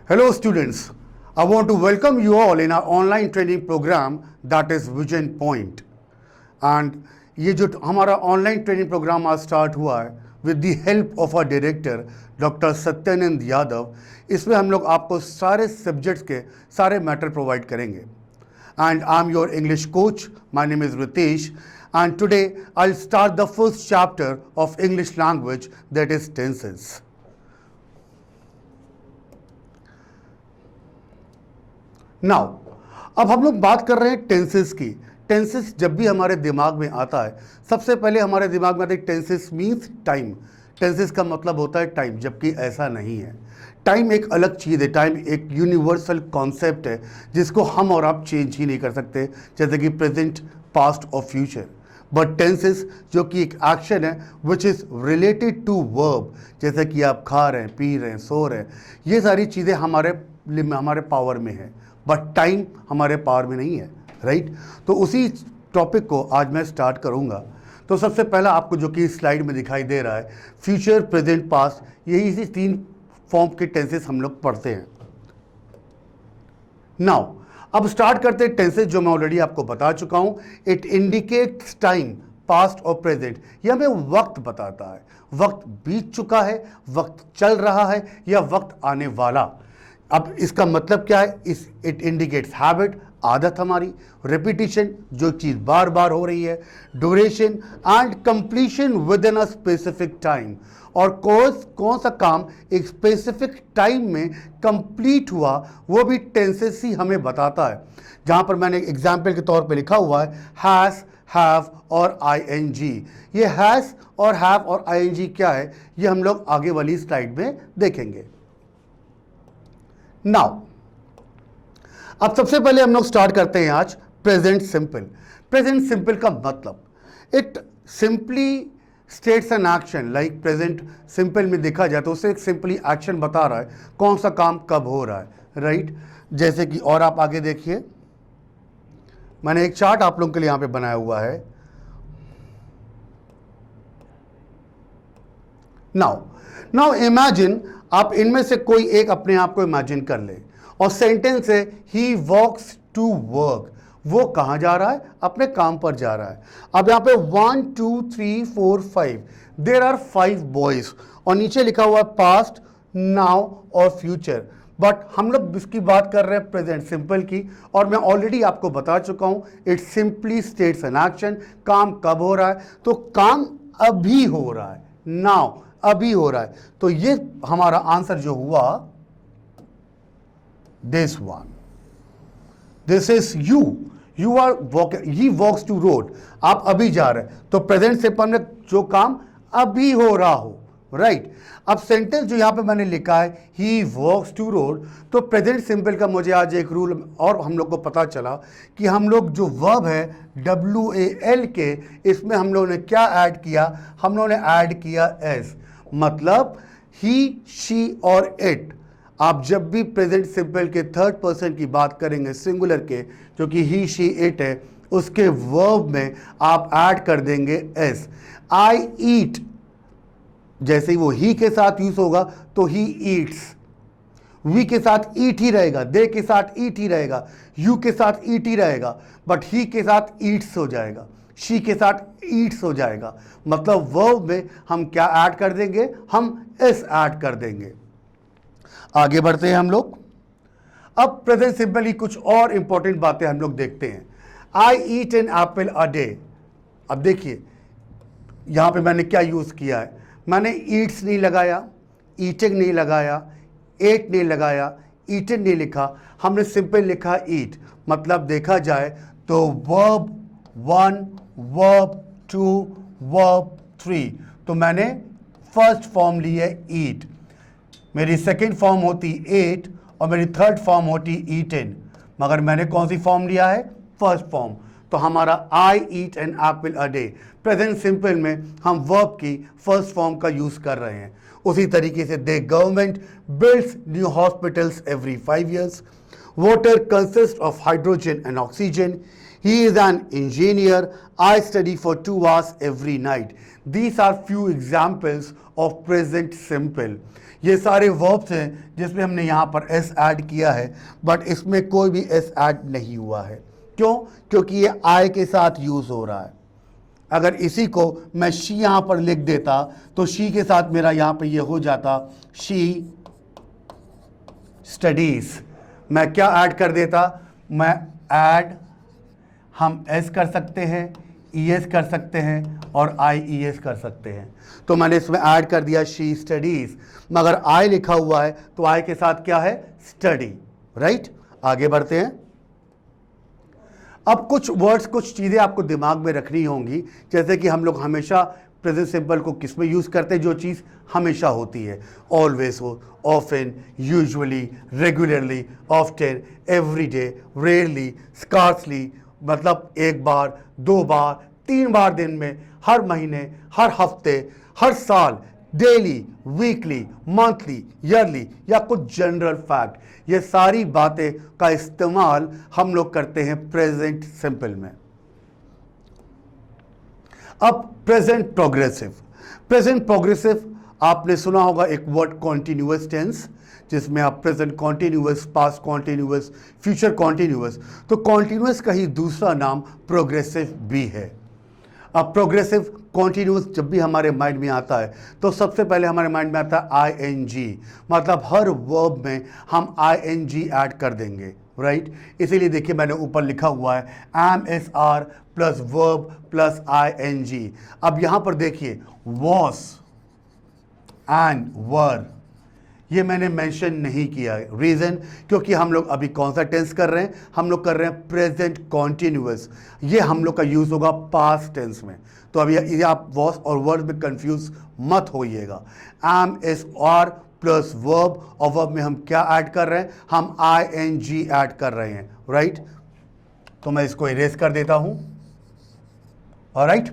Hello students, I want to welcome you all in our online training program that is Vision Point. And ये जो हमारा online training program आज start हुआ है with the help of our director doctor Satyanand Yadav, इसमें हम लोग आपको सारे सब्जेक्ट्स के सारे मैटर प्रोवाइड करेंगे. And I am your English coach, my name is Ritesh, and today I'll start the first chapter of English language, that is tenses. Now, अब हम लोग बात कर रहे हैं टेंसेस की. टेंसेस जब भी हमारे दिमाग में आता है, सबसे पहले हमारे दिमाग में आता है टेंसेस मीन्स टाइम. टेंसेस का मतलब होता है टाइम, जबकि ऐसा नहीं है. टाइम एक अलग चीज़ है. टाइम एक यूनिवर्सल कॉन्सेप्ट है जिसको हम और आप चेंज ही नहीं कर सकते, जैसे कि प्रेजेंट, पास्ट और फ्यूचर. बट टेंसेस जो कि एक एक्शन है which is related to verb, जैसे कि आप खा रहे हैं, पी रहे हैं, सो रहे हैं, ये सारी चीज़ें हमारे पावर में है. बट टाइम हमारे पावर में नहीं है, राइट. तो उसी टॉपिक को आज मैं स्टार्ट करूंगा. तो सबसे पहला आपको जो कि स्लाइड में दिखाई दे रहा है, फ्यूचर, प्रेजेंट, पास्ट, यही इसी 3 फॉर्म के टेंसेस हम लोग पढ़ते हैं. नाउ अब स्टार्ट करते हैं टेंसेस, जो मैं ऑलरेडी आपको बता चुका हूं. इट इंडिकेट्स टाइम, पास्ट और प्रेजेंट. ये हमें वक्त बताता है. वक्त बीत चुका है, वक्त चल रहा है, या वक्त आने वाला. अब इसका मतलब क्या है? इट इंडिकेट्स हैबिट, आदत हमारी, रिपीटिशन, जो चीज़ बार बार हो रही है, duration and completion with in a specific time. और कौन सा काम एक स्पेसिफिक टाइम में कंप्लीट हुआ, वो भी टेंसेस ही हमें बताता है. जहाँ पर मैंने एग्जाम्पल के तौर पे लिखा हुआ है हैज़, हैव और आईएनजी. ये हैज़ और हैव और आईएनजी क्या है, ये हम लोग आगे वाली स्लाइड में देखेंगे. नाउ अब सबसे पहले हम लोग स्टार्ट करते हैं आज प्रेजेंट सिंपल. प्रेजेंट सिंपल का मतलब, it simply states an action. Like present simple में देखा जाए तो उससे एक सिंपली एक्शन बता रहा है कौन सा काम कब हो रहा है, राइट. जैसे कि और आप आगे देखिए, मैंने एक चार्ट आप लोगों के लिए यहां पे बनाया हुआ है. नाउ इमेजिन, आप इनमें से कोई एक अपने आप को इमेजिन कर ले, और सेंटेंस है ही वॉक्स टू वर्क. वो कहाँ जा रहा है? अपने काम पर जा रहा है. अब यहाँ पे 1 2 3 4 5, देर आर 5 बॉयज, और नीचे लिखा हुआ है पास्ट, नाउ और फ्यूचर. बट हम लोग इसकी बात कर रहे हैं प्रेजेंट सिंपल की, और मैं ऑलरेडी आपको बता चुका हूँ it simply states an action. काम कब हो रहा है? तो काम अभी हो रहा है, नाउ, अभी हो रहा है. तो ये हमारा आंसर जो हुआ, this one, this is you are walking, he walks to road. आप अभी जा रहे हैं, तो प्रेजेंट सिंपल में जो काम अभी हो रहा हो, राइट. अब सेंटेंस जो यहां पे मैंने लिखा है ही वॉक्स टू रोड, तो प्रेजेंट सिंपल का मुझे आज एक रूल और हम लोग को पता चला कि हम लोग जो वर्ब है WAL के, इसमें हम लोगों ने क्या ऐड किया? हम लोगों ने ऐड किया एस. मतलब ही, शी और इट. आप जब भी प्रेजेंट सिंपल के थर्ड पर्सन की बात करेंगे सिंगुलर के, जो कि ही, शी, इट है, उसके वर्ब में आप ऐड कर देंगे एस. आई ईट, जैसे ही वो ही के साथ यूज होगा तो ही ईट्स. वी के साथ ईट ही रहेगा, दे के साथ ईट ही रहेगा, यू के साथ ईट ही रहेगा, बट ही के साथ ईट्स हो जाएगा, शी के साथ ईट्स हो जाएगा. मतलब वर्ब में हम क्या ऐड कर देंगे? हम एस ऐड कर देंगे. आगे बढ़ते हैं हम लोग. अब प्रेजेंट सिंपल की कुछ और इंपॉर्टेंट बातें हम लोग देखते हैं. I eat an apple a day. अब देखिए यहां पे मैंने क्या यूज किया है. मैंने ईट्स नहीं लगाया, ईटिंग नहीं लगाया, एट नहीं लगाया, ईटन नहीं लिखा. हमने सिंपल लिखा ईट. मतलब देखा जाए तो वर्ब 1, वर्ब 2, वर्ब 3. तो मैंने फर्स्ट फॉर्म ली है ईट, मेरी सेकेंड फॉर्म होती एट, और मेरी थर्ड फॉर्म होती ईटन. मगर मैंने कौन सी फॉर्म लिया है? First form. तो हमारा I eat an apple a day, present simple में हम वर्ब की फर्स्ट फॉर्म का यूज कर रहे हैं. उसी तरीके से the government builds new hospitals every 5 years. Water consist of hydrogen and oxygen. He is an engineer. I study for 2 hours every night. These are few examples of present simple. ये सारे verbs हैं जिसमें हमने यहाँ पर s add किया है, but इसमें कोई भी s ऐड नहीं हुआ है. क्यों? क्योंकि ये I के साथ यूज हो रहा है. अगर इसी को मैं she यहाँ पर लिख देता तो she के साथ मेरा यहाँ पर ये हो जाता she studies. मैं क्या ऐड कर देता? मैं ऐड, हम s कर सकते हैं, es कर सकते हैं और ies कर सकते हैं. तो मैंने इसमें ऐड कर दिया she studies. मगर I लिखा हुआ है तो I के साथ क्या है? study. राइट? आगे बढ़ते हैं. अब कुछ वर्ड्स, कुछ चीज़ें आपको दिमाग में रखनी होंगी. जैसे कि हम लोग हमेशा प्रेजेंट सिंपल को किस में यूज़ करते हैं? जो चीज़ हमेशा होती है. ऑलवेज हो, often, usually, regularly, often, every day, rarely, scarcely. मतलब एक बार, 2 बार, 3 बार दिन में, हर महीने, हर हफ्ते, हर साल, डेली, वीकली, मंथली, ईयरली, या कुछ जनरल फैक्ट. ये सारी बातें का इस्तेमाल हम लोग करते हैं प्रेजेंट सिंपल में. अब प्रेजेंट प्रोग्रेसिव. प्रेजेंट प्रोग्रेसिव आपने सुना होगा एक वर्ड कॉन्टिन्यूअस टेंस, जिसमें आप present continuous, past continuous, future continuous. तो कॉन्टिन्यूअस का ही दूसरा नाम प्रोग्रेसिव भी है. अब प्रोग्रेसिव कॉन्टिन्यूअस जब भी हमारे माइंड में आता है तो सबसे पहले हमारे माइंड में आता है ing. मतलब हर वर्ब में हम ing ऐड कर देंगे. राइट? इसीलिए देखिए मैंने ऊपर लिखा हुआ है MSR plus verb plus ing. अब यहाँ पर देखिए was and were, ये मैंने मेंशन नहीं किया है. रीज़न? क्योंकि हम लोग अभी कौन सा टेंस कर रहे हैं? हम लोग कर रहे हैं प्रेजेंट कॉन्टिन्यूअस. ये हम लोग का यूज़ होगा पास्ट टेंस में. तो अभी ये आप वॉस और वर्ब में कंफ्यूज मत होइएगा. MSR प्लस वर्ब, और वर्ब में हम क्या ऐड कर रहे हैं? हम ing ऐड कर रहे हैं. राइट? तो मैं इसको इरेज कर देता हूं. ऑलराइट?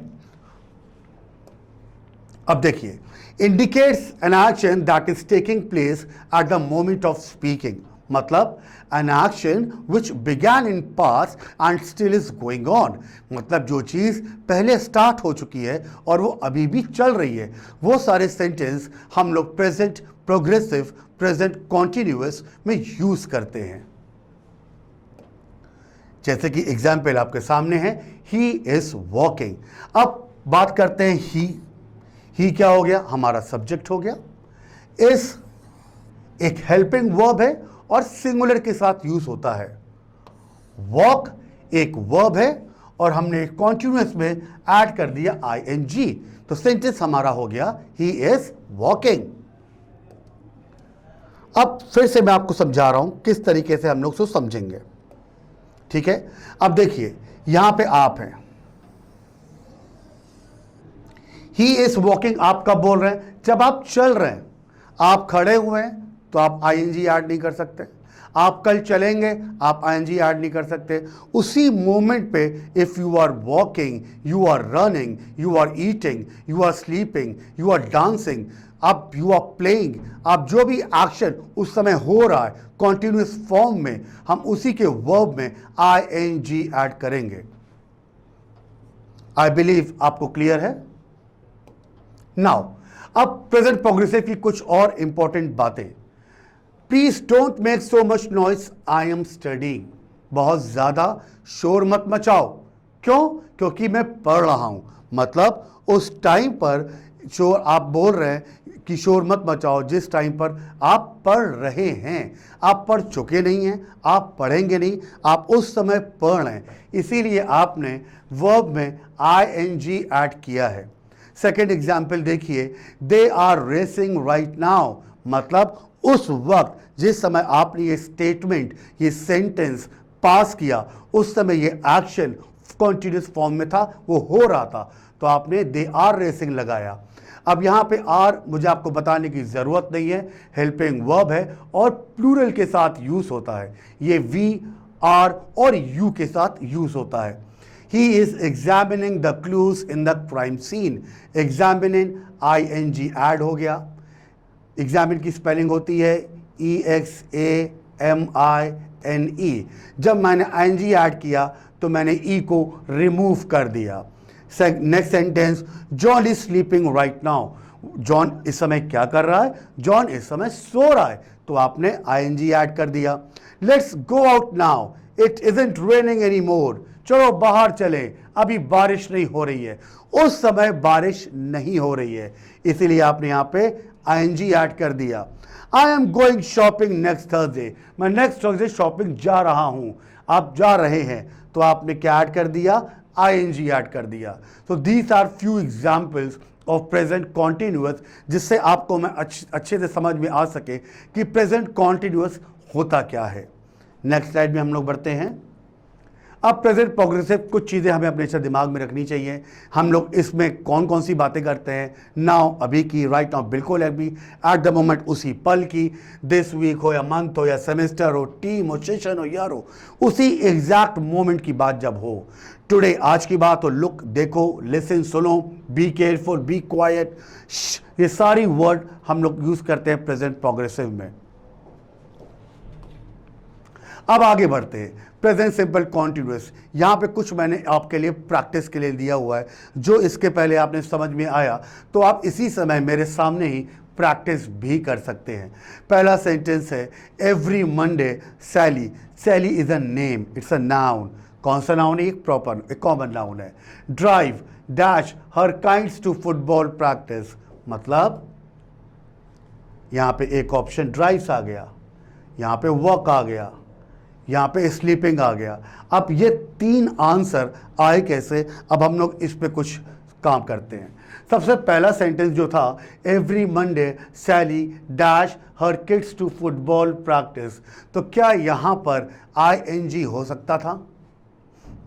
अब देखिए, indicates an action that is taking place at the moment of speaking. मतलब an action which began in past and still is going on. मतलब जो चीज़ पहले स्टार्ट हो चुकी है और वो अभी भी चल रही है. वो सारे सेंटेंस हम लोग प्रेजेंट प्रोग्रेसिव, प्रेजेंट कॉन्टिन्यूअस में यूज करते हैं. जैसे कि एग्जाम्पल आपके सामने है, ही इज वॉकिंग. अब बात करते हैं ही क्या हो गया? हमारा सब्जेक्ट हो गया. इस एक हेल्पिंग वर्ब है और सिंगुलर के साथ यूज होता है. वॉक एक वर्ब है और हमने कॉन्टिन्यूअस में ऐड कर दिया ing. तो सेंटेंस हमारा हो गया ही इज वॉकिंग. अब फिर से मैं आपको समझा रहा हूं किस तरीके से हम लोग उसको समझेंगे. ठीक है? अब देखिए यहां पे आप हैं, ही इज वॉकिंग. आप कब बोल रहे हैं? जब आप चल रहे हैं. आप खड़े हुए हैं तो आप ing ऐड नहीं कर सकते. आप कल चलेंगे, आप ing ऐड नहीं कर सकते. उसी मोमेंट पे if you are walking, you are running, you are eating, you are sleeping, you are dancing, आप यू आर प्लेइंग, आप जो भी एक्शन उस समय हो रहा है कॉन्टिन्यूस फॉर्म में, हम उसी के वर्ब में ing ऐड करेंगे. आई बिलीव आपको क्लियर है. नाउ अब प्रेजेंट प्रोग्रेसिव की कुछ और इंपॉर्टेंट बातें. Please don't make so much noise, I am studying. बहुत ज्यादा शोर मत मचाओ. क्यों? क्योंकि मैं पढ़ रहा हूं. मतलब उस टाइम पर शोर, आप बोल रहे हैं कि शोर मत मचाओ जिस टाइम पर आप पढ़ रहे हैं. आप पढ़ चुके नहीं हैं, आप पढ़ेंगे नहीं, आप उस समय पढ़ रहे हैं. इसीलिए आपने वर्ब में ing ऐड किया है. सेकेंड एग्जाम्पल देखिए, they are racing right now. मतलब उस वक्त जिस समय आपने ये स्टेटमेंट, ये सेंटेंस पास किया, उस समय ये एक्शन कॉन्टिन्यूस फॉर्म में था, वो हो रहा था, तो आपने दे आर रेसिंग लगाया. अब यहाँ पे आर मुझे आपको बताने की ज़रूरत नहीं है, हेल्पिंग वर्ब है और प्लूरल के साथ यूज़ होता है. ये वी, आर और यू के साथ यूज़ होता है. He is examining the clues in the crime scene. Examining ing add हो गया. एग्जामिन की स्पेलिंग होती है EXAMINING. NE। जब मैंने ING ऐड किया तो मैंने E को रिमूव कर दिया। Next sentence, John is sleeping right now. John इस समय क्या कर रहा है? जॉन इस समय सो रहा है, तो आपने ING ऐड कर दिया। Let's go out now, it isn't raining any more. चलो बाहर चले, अभी बारिश नहीं हो रही है। उस समय बारिश नहीं हो रही है, इसीलिए आपने यहां पे ING ऐड कर दिया। आई am going shopping next Thursday, मैं नेक्स्ट थर्सडे शॉपिंग जा रहा हूं। आप जा रहे हैं, तो आपने क्या ऐड कर दिया? ING ऐड कर दिया। तो these are few examples of present continuous, जिससे आपको मैं अच्छे से समझ में आ सके कि प्रेजेंट कॉन्टिन्यूअस होता क्या है। नेक्स्ट स्लाइड में हम लोग बढ़ते हैं। अब प्रेजेंट प्रोग्रेसिव, कुछ चीज़ें हमें अपने दिमाग में रखनी चाहिए। हम लोग इसमें कौन कौन सी बातें करते हैं? नाउ, अभी की, राइट नाउ, बिल्कुल अभी, एट द मोमेंट, उसी पल की, दिस वीक हो या मंथ हो या सेमेस्टर हो, टीम हो, सेशन हो, ईयर हो, उसी एग्जैक्ट मोमेंट की बात जब हो। टुडे, आज की बात हो, लुक, देखो, लिसन, सुनो, बी केयरफुल, बी क्वाइट, ये सारी वर्ड हम लोग यूज करते हैं प्रेजेंट प्रोग्रेसिव में। अब आगे बढ़ते हैं। प्रेजेंट सिंपल कॉन्टिन्यूअस, यहां पे कुछ मैंने आपके लिए प्रैक्टिस के लिए दिया हुआ है, जो इसके पहले आपने समझ में आया तो आप इसी समय मेरे सामने ही प्रैक्टिस भी कर सकते हैं। पहला सेंटेंस है, every Monday Sally. Sally is a name, it's a noun. कौन सा नाउन है? एक प्रॉपर, एक कॉमन नाउन है। Drive dash her kinds to football practice, मतलब यहां पे एक ऑप्शन ड्राइव्स आ गया, यहां पे वर्क आ गया, यहाँ पे स्लीपिंग आ गया। अब ये 3 आंसर आए कैसे? अब हम लोग इस पे कुछ काम करते हैं। सबसे पहला सेंटेंस जो था, every Monday Sally dash her kids to football practice, तो क्या यहाँ पर ING हो सकता था?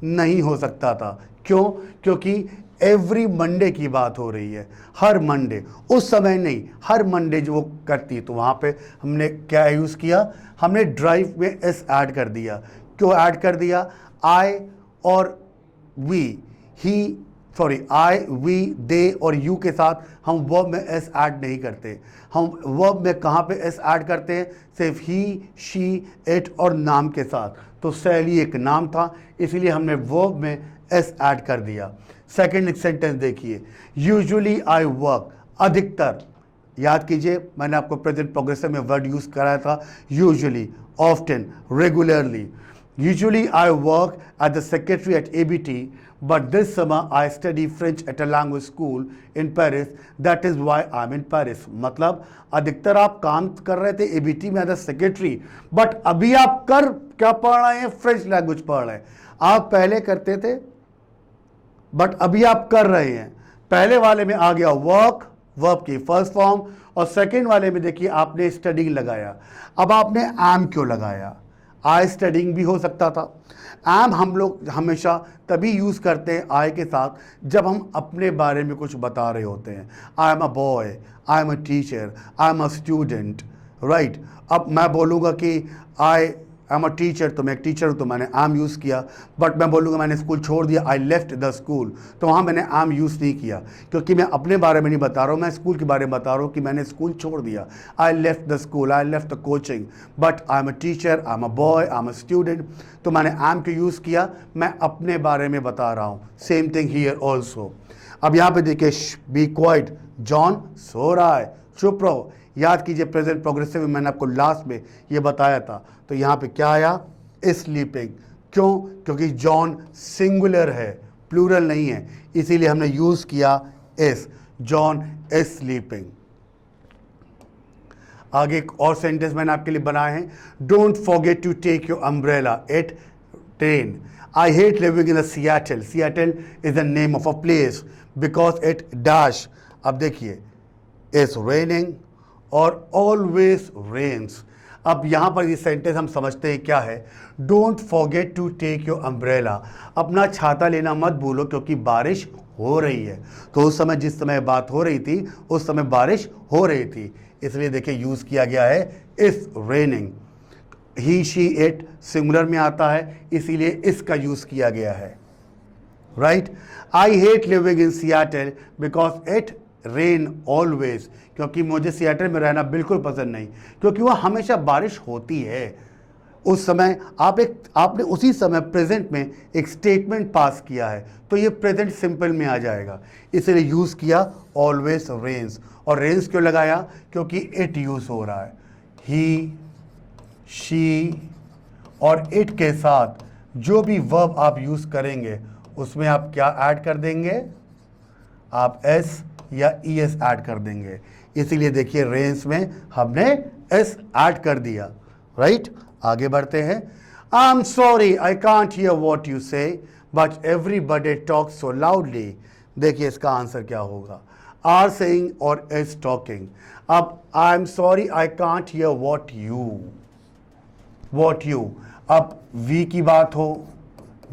नहीं हो सकता था। क्यों? क्योंकि एवरी मंडे की बात हो रही है, हर मंडे, उस समय नहीं, हर मंडे जो वो करती, तो वहाँ पे हमने क्या यूज़ किया? हमने ड्राइव में S ऐड कर दिया। क्यों ऐड कर दिया? आई और we, he, sorry, I, we, they और यू के साथ हम वर्ब में S ऐड नहीं करते। हम वर्ब में कहाँ पे S ऐड करते हैं? सिर्फ ही, शी, इट और नाम के साथ। तो सैली एक नाम था, इसलिए हमने वर्ब में S ऐड कर दिया। सेकेंड सेंटेंस देखिए, यूजुअली आई वर्क, अधिकतर, याद कीजिए मैंने आपको प्रेजेंट प्रोग्रेसिव में वर्ड यूज कराया था, usually, often, regularly. Usually I work at the secretary at ABT, but this summer I study French at a language school in Paris, that is why I am in Paris. मतलब अधिकतर आप काम कर रहे थे ABT में as a secretary, but अभी आप कर क्या पढ़ रहे हैं? फ्रेंच लैंग्वेज पढ़ रहे हैं। आप पहले करते थे, बट अभी आप कर रहे हैं। पहले वाले में आ गया वर्क, वर्ब की फर्स्ट फॉर्म, और सेकंड वाले में देखिए आपने स्टडिंग लगाया। अब आपने एम क्यों लगाया? आई स्टडिंग भी हो सकता था। एम हम लोग हमेशा तभी यूज़ करते हैं आई के साथ जब हम अपने बारे में कुछ बता रहे होते हैं। I am a boy, I am a teacher, I am a student, right. अब मैं बोलूँगा कि आई एम अ टीचर, तो मैं एक टीचर हूँ, तो मैंने एम यूज़ किया। बट मैं बोलूँगा मैंने स्कूल छोड़ दिया, आई लेफ्ट द स्कूल, तो वहाँ मैंने एम यूज़ नहीं किया, क्योंकि मैं अपने बारे में नहीं बता रहा हूँ, मैं स्कूल के बारे में बता रहा हूँ कि मैंने स्कूल छोड़ दिया। I left the school, I left the coaching, but I am a teacher, I am a boy, I am a student, तो मैंने एम को यूज़ किया, मैं अपने बारे में बता रहा हूँ। Same thing here also. अब यहाँ पे देखिए, बी क्वाइट, जॉन सो रहा है, चुप रहो। याद कीजिए प्रेजेंट प्रोग्रेसिव में मैंने आपको लास्ट में ये बताया था, तो यहाँ पे क्या आया? स्लीपिंग। क्यों? क्योंकि जॉन सिंगुलर है, प्लूरल नहीं है, इसीलिए हमने यूज किया इस, जॉन इज स्लीपिंग। आगे एक और सेंटेंस मैंने आपके लिए बनाए हैं, don't forget to take your umbrella at train. I hate living in Seattle, Seattle is the name of a place because it dash. अब देखिए, इज रेनिंग और ऑलवेज रेन्स। अब यहाँ पर ये सेंटेंस हम समझते हैं क्या है, don't forget to take your umbrella, अपना छाता लेना मत भूलो क्योंकि बारिश हो रही है। तो उस समय जिस समय बात हो रही थी उस समय बारिश हो रही थी, इसलिए देखिए यूज़ किया गया है इस raining. He, she, it singular में आता है, इसीलिए इसका यूज़ किया गया है, right. I hate living in Seattle because it rain always, क्योंकि मुझे सियाटल में रहना बिल्कुल पसंद नहीं, क्योंकि वह हमेशा बारिश होती है। उस समय आपने उसी समय प्रेजेंट में एक स्टेटमेंट पास किया है, तो ये प्रेजेंट सिंपल में आ जाएगा। इसलिए यूज़ किया ऑलवेज रेन्स। और रेन्स क्यों लगाया? क्योंकि इट यूज़ हो रहा है। ही, शी और इट के साथ जो भी वर्ब आप यूज़ करेंगे उसमें आप क्या ऐड कर देंगे? आप एस या ई एस ऐड कर देंगे। इसीलिए देखिए रेंस में हमने एस ऐड कर दिया। राइट, आगे बढ़ते हैं। I am sorry I can't hear what you say but everybody talk so loudly. देखिए इसका आंसर क्या होगा? आर सेइंग और इज टॉकिंग। अब I am sorry I can't hear what you, अब वी की बात हो,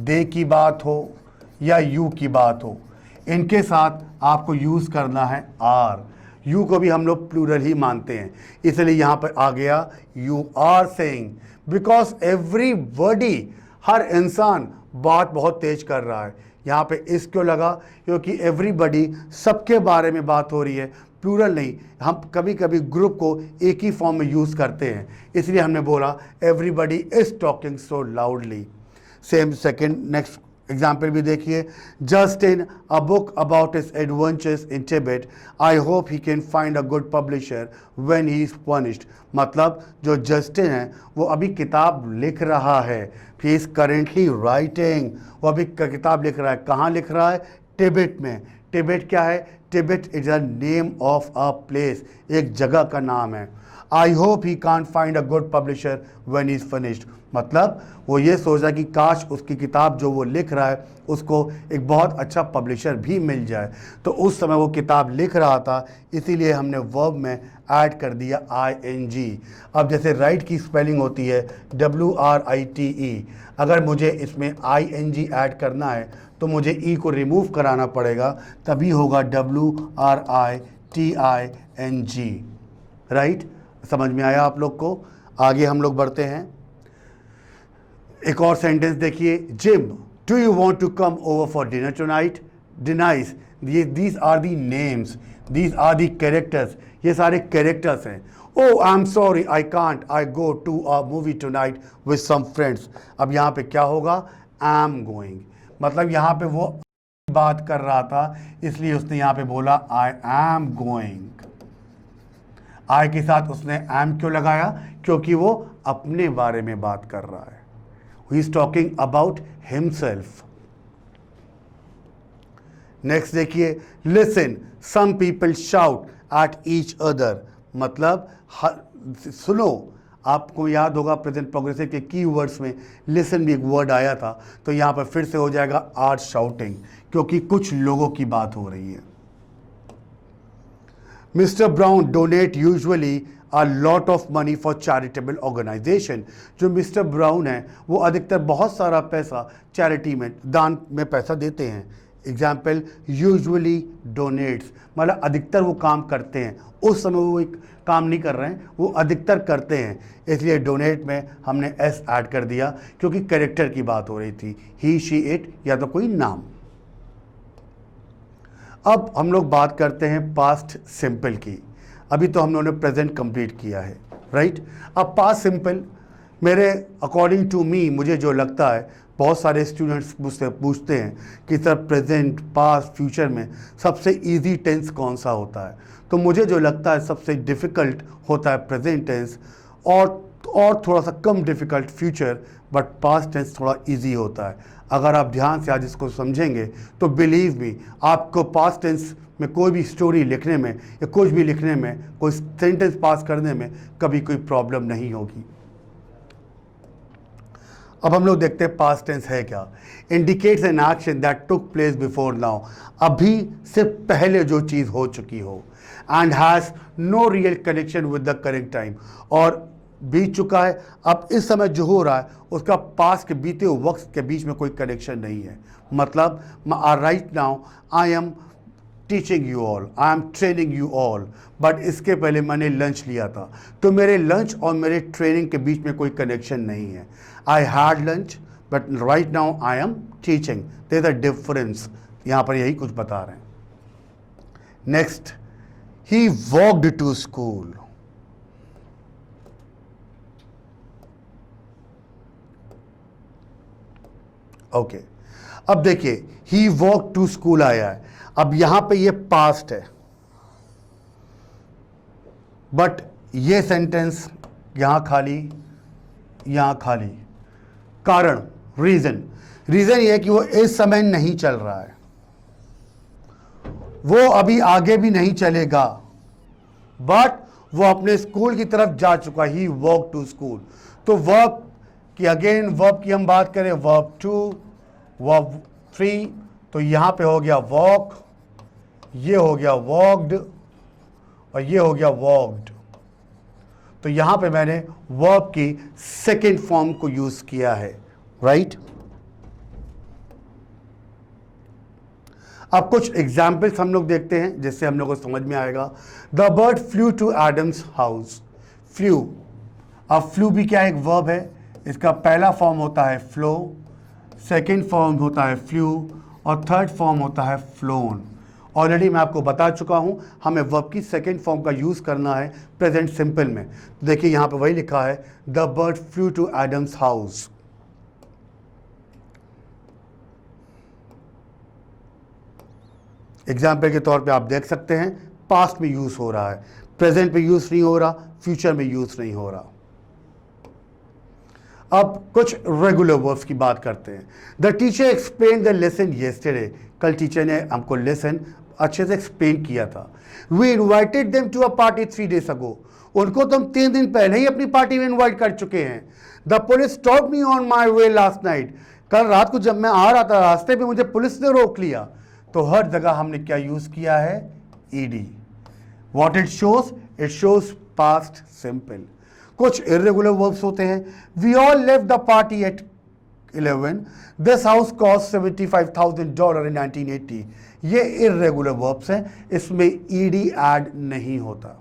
दे की बात हो या यू की बात हो, इनके साथ आपको यूज़ करना है आर। यू को भी हम लोग प्लूरल ही मानते हैं, इसलिए यहाँ पर आ गया you are saying. Because everybody, हर इंसान बात बहुत तेज कर रहा है। यहाँ पे इस क्यों लगा? क्योंकि एवरीबॉडी, सबके बारे में बात हो रही है, प्लूरल नहीं। हम कभी कभी ग्रुप को एक ही फॉर्म में यूज़ करते हैं, इसलिए हमने बोला everybody is talking so loudly. Same second next example भी देखिए। Justin, a book about his adventures in Tibet, I hope he can find a good publisher when he is punished. मतलब जो जस्टिन है वो अभी किताब लिख रहा है, ही इज करेंटली राइटिंग। वो अभी किताब लिख रहा है, कहाँ लिख रहा है? टिबेट में। टिबेट क्या है? Tibet is a name of a place, एक जगह का नाम है। I hope he can't find a good publisher when he is finished. मतलब वो ये सोचा कि काश उसकी किताब जो वो लिख रहा है उसको एक बहुत अच्छा पब्लिशर भी मिल जाए। तो उस समय वो किताब लिख रहा था, इसीलिए हमने वर्ब में ऐड कर दिया ING। अब जैसे राइट की स्पेलिंग होती है WRITE, अगर मुझे इसमें ING ऐड करना है तो मुझे ई को रिमूव कराना पड़ेगा, तभी होगा WRITING। राइट, समझ में आया आप लोग को? आगे हम लोग बढ़ते हैं। एक और सेंटेंस देखिए। Jim, do you want to come over for dinner tonight? Denise, these are the names, these are the characters, ये सारे कैरेक्टर्स हैं। Oh I am sorry I can't, I go to a movie tonight with some friends. अब यहाँ पे क्या होगा? I am going. मतलब यहाँ पे वो बात कर रहा था, इसलिए उसने यहाँ पे बोला आई एम गोइंग। आई के साथ उसने एम क्यों लगाया? क्योंकि वो अपने बारे में बात कर रहा है। He is talking about himself. Next देखिए। Listen, some people shout at each other. मतलब सुनो। आपको याद होगा प्रेजेंट प्रोग्रेसिव के की वर्ड्स में लिसन भी एक वर्ड आया था, तो यहाँ पर फिर से हो जाएगा आर शाउटिंग, क्योंकि कुछ लोगों की बात हो रही है। Mister brown donate usually a lot of money for charitable organization। जो मिस्टर ब्राउन है वो अधिकतर बहुत सारा पैसा चैरिटी में, दान में पैसा देते हैं। एग्जाम्पल, यूजुअली डोनेट्स, मतलब अधिकतर वो काम करते हैं। उस समय वो एक काम नहीं कर रहे हैं, वो अधिकतर करते हैं, इसलिए डोनेट में हमने एस ऐड कर दिया, क्योंकि कैरेक्टर की बात हो रही थी, ही, शी, इट या तो कोई नाम। अब हम लोग बात करते हैं पास्ट सिंपल की। अभी तो हम लोगों ने प्रेजेंट कंप्लीट किया है, राइट। अब पास्ट सिंपल, मेरे अकॉर्डिंग टू मी, मुझे जो लगता है, बहुत सारे स्टूडेंट्स मुझसे पूछते हैं कि सर प्रेजेंट, पास्ट, फ्यूचर में सबसे इजी टेंस कौन सा होता है? तो मुझे जो लगता है सबसे डिफ़िकल्ट होता है प्रेजेंट टेंस, और थोड़ा सा कम difficult future, but past tense थोड़ा इजी होता है। अगर आप ध्यान से आज इसको समझेंगे तो बिलीव मी, आपको पास्ट टेंस में कोई भी स्टोरी लिखने में या कुछ भी लिखने में, कोई सेंटेंस पास करने में कभी कोई प्रॉब्लम नहीं होगी। अब हम लोग देखते हैं पास्ट टेंस है क्या। Indicates an action that took place before now, अभी से पहले जो चीज़ हो चुकी हो, and has no real connection with the current time, और बीत चुका है, अब इस समय जो हो रहा है उसका पास्ट के बीते हुए वक्त के बीच में कोई कनेक्शन नहीं है। मतलब right now I am teaching you all, I am training you all, but इसके पहले मैंने लंच लिया था, तो मेरे लंच और मेरे ट्रेनिंग के बीच में कोई कनेक्शन नहीं है। I had lunch but right now I am teaching, there is a difference. यहाँ पर यही कुछ बता रहे हैं। Next, he walked to school. Okay अब देखिए ही वॉक टू स्कूल आया है, अब यहां पे ये पास्ट है, बट ये सेंटेंस यहां खाली, यहां खाली। कारण, रीजन ये है कि वो इस समय नहीं चल रहा है, वो अभी आगे भी नहीं चलेगा, बट वो अपने स्कूल की तरफ जा चुका। ही वॉक टू स्कूल। तो वर्ब की, अगेन वर्ब की हम बात करें, वर्ब टू, वर्ब थ्री, तो यहां पे हो गया वॉक, ये हो गया वॉक्ड, और ये हो गया वॉक्ड। तो यहां पे मैंने वर्ब की सेकेंड फॉर्म को यूज किया है, राइट। अब कुछ एग्जाम्पल्स हम लोग देखते हैं जिससे हम लोग को समझ में आएगा। The bird flu to Adams house. Flu, अब फ्लू भी क्या एक वर्ब है, इसका पहला फॉर्म होता है फ्लो, सेकेंड फॉर्म होता है फ्लू, और थर्ड फॉर्म होता है फ्लोन। ऑलरेडी मैं आपको बता चुका हूं, हमें वर्ब की सेकेंड फॉर्म का यूज करना है प्रेजेंट सिंपल में। तो देखिए यहां पे वही लिखा है, the bird flu to Adams house. Example के तौर पे आप देख सकते हैं पास्ट में यूज हो रहा है, प्रेजेंट में यूज नहीं हो रहा, फ्यूचर में यूज नहीं हो रहा। अब कुछ रेगुलर वर्ब्स की बात करते हैं। The teacher explain the lesson yesterday. कल टीचर ने हमको लेसन अच्छे से एक्सप्लेन किया था। We invited them to a party 3 days ago. उनको तो हम 3 दिन पहले ही अपनी पार्टी में इन्वाइट कर चुके हैं। The police stop me on my way last night. कल रात को जब मैं आ रहा था रास्ते पे मुझे पुलिस ने रोक लिया। तो हर जगह हमने क्या यूज किया है, ED. What it shows past simple. कुछ इरेगुलर वर्ब्स होते हैं। We all left the party at 11, this house cost $75,000 in 1980। ये इरेगुलर वर्ब्स हैं, इसमें ईडी ऐड नहीं होता,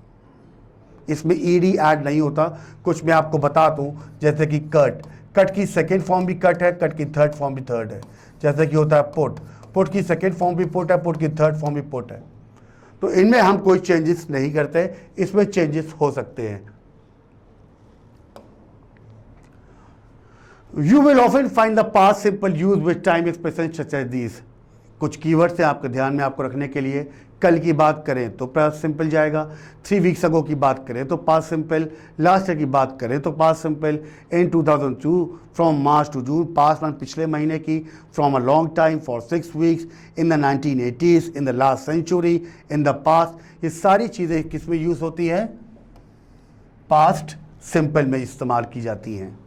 इसमें ईडी ऐड नहीं होता। कुछ मैं आपको बता दूं, जैसे कि कट की सेकेंड फॉर्म भी कट है, कट की थर्ड फॉर्म भी थर्ड है। जैसे कि होता है पुट की सेकेंड फॉर्म भी पुट है, पुट की थर्ड फॉर्म भी पुट है। तो इनमें हम कोई चेंजेस नहीं करते, इसमें चेंजेस हो सकते हैं। You will often find the past simple used with time expressions such as these। कुछ कीवर्ड्स हैं आपके ध्यान में आपको रखने के लिए। कल की बात करें तो पास्ट सिंपल जाएगा, 3 weeks ago की बात करें तो पास्ट सिंपल, लास्ट ईयर की बात करें तो past simple, in 2002, from March to June, past month पिछले महीने की, from a long time for 6 weeks, in the 1980s, in the last century, in the past. ये सारी चीज़ें किस में यूज़ होती हैं, पास्ट सिंपल में इस्तेमाल की जाती हैं।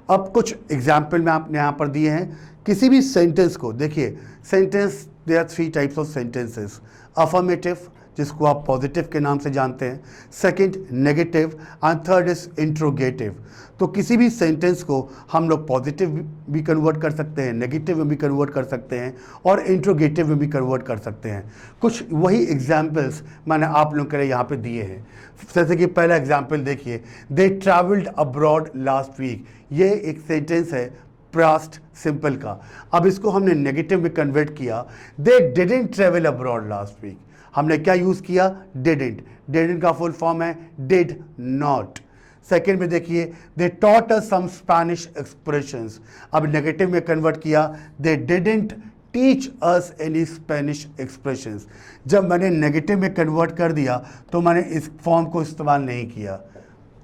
अब कुछ एग्जाम्पल में आपने यहाँ पर दिए हैं। किसी भी सेंटेंस को देखिए, sentence there are 3 types of sentences. Affirmative, जिसको आप पॉजिटिव के नाम से जानते हैं, second negative, and third is interrogative. तो किसी भी सेंटेंस को हम लोग पॉजिटिव भी कन्वर्ट कर सकते हैं, नेगेटिव में भी कन्वर्ट कर सकते हैं, और इंट्रोगेटिव में भी कन्वर्ट कर सकते हैं। कुछ वही एग्जाम्पल्स मैंने आप लोगों के लिए यहाँ पे दिए हैं। जैसे कि पहला एग्जाम्पल देखिए, दे ट्रैवल्ड अब्रॉड लास्ट वीक। ये एक सेंटेंस है पास्ट सिंपल का। अब इसको हमने नेगेटिव में कन्वर्ट किया, they didn't travel abroad last week. हमने क्या यूज किया, डिडंट का फुल फॉर्म है डिड नॉट। सेकेंड में देखिए, they taught us some Spanish expressions. अब नेगेटिव में कन्वर्ट किया, they didn't teach us any Spanish expressions. जब मैंने नेगेटिव में कन्वर्ट कर दिया तो मैंने इस फॉर्म को इस्तेमाल नहीं किया।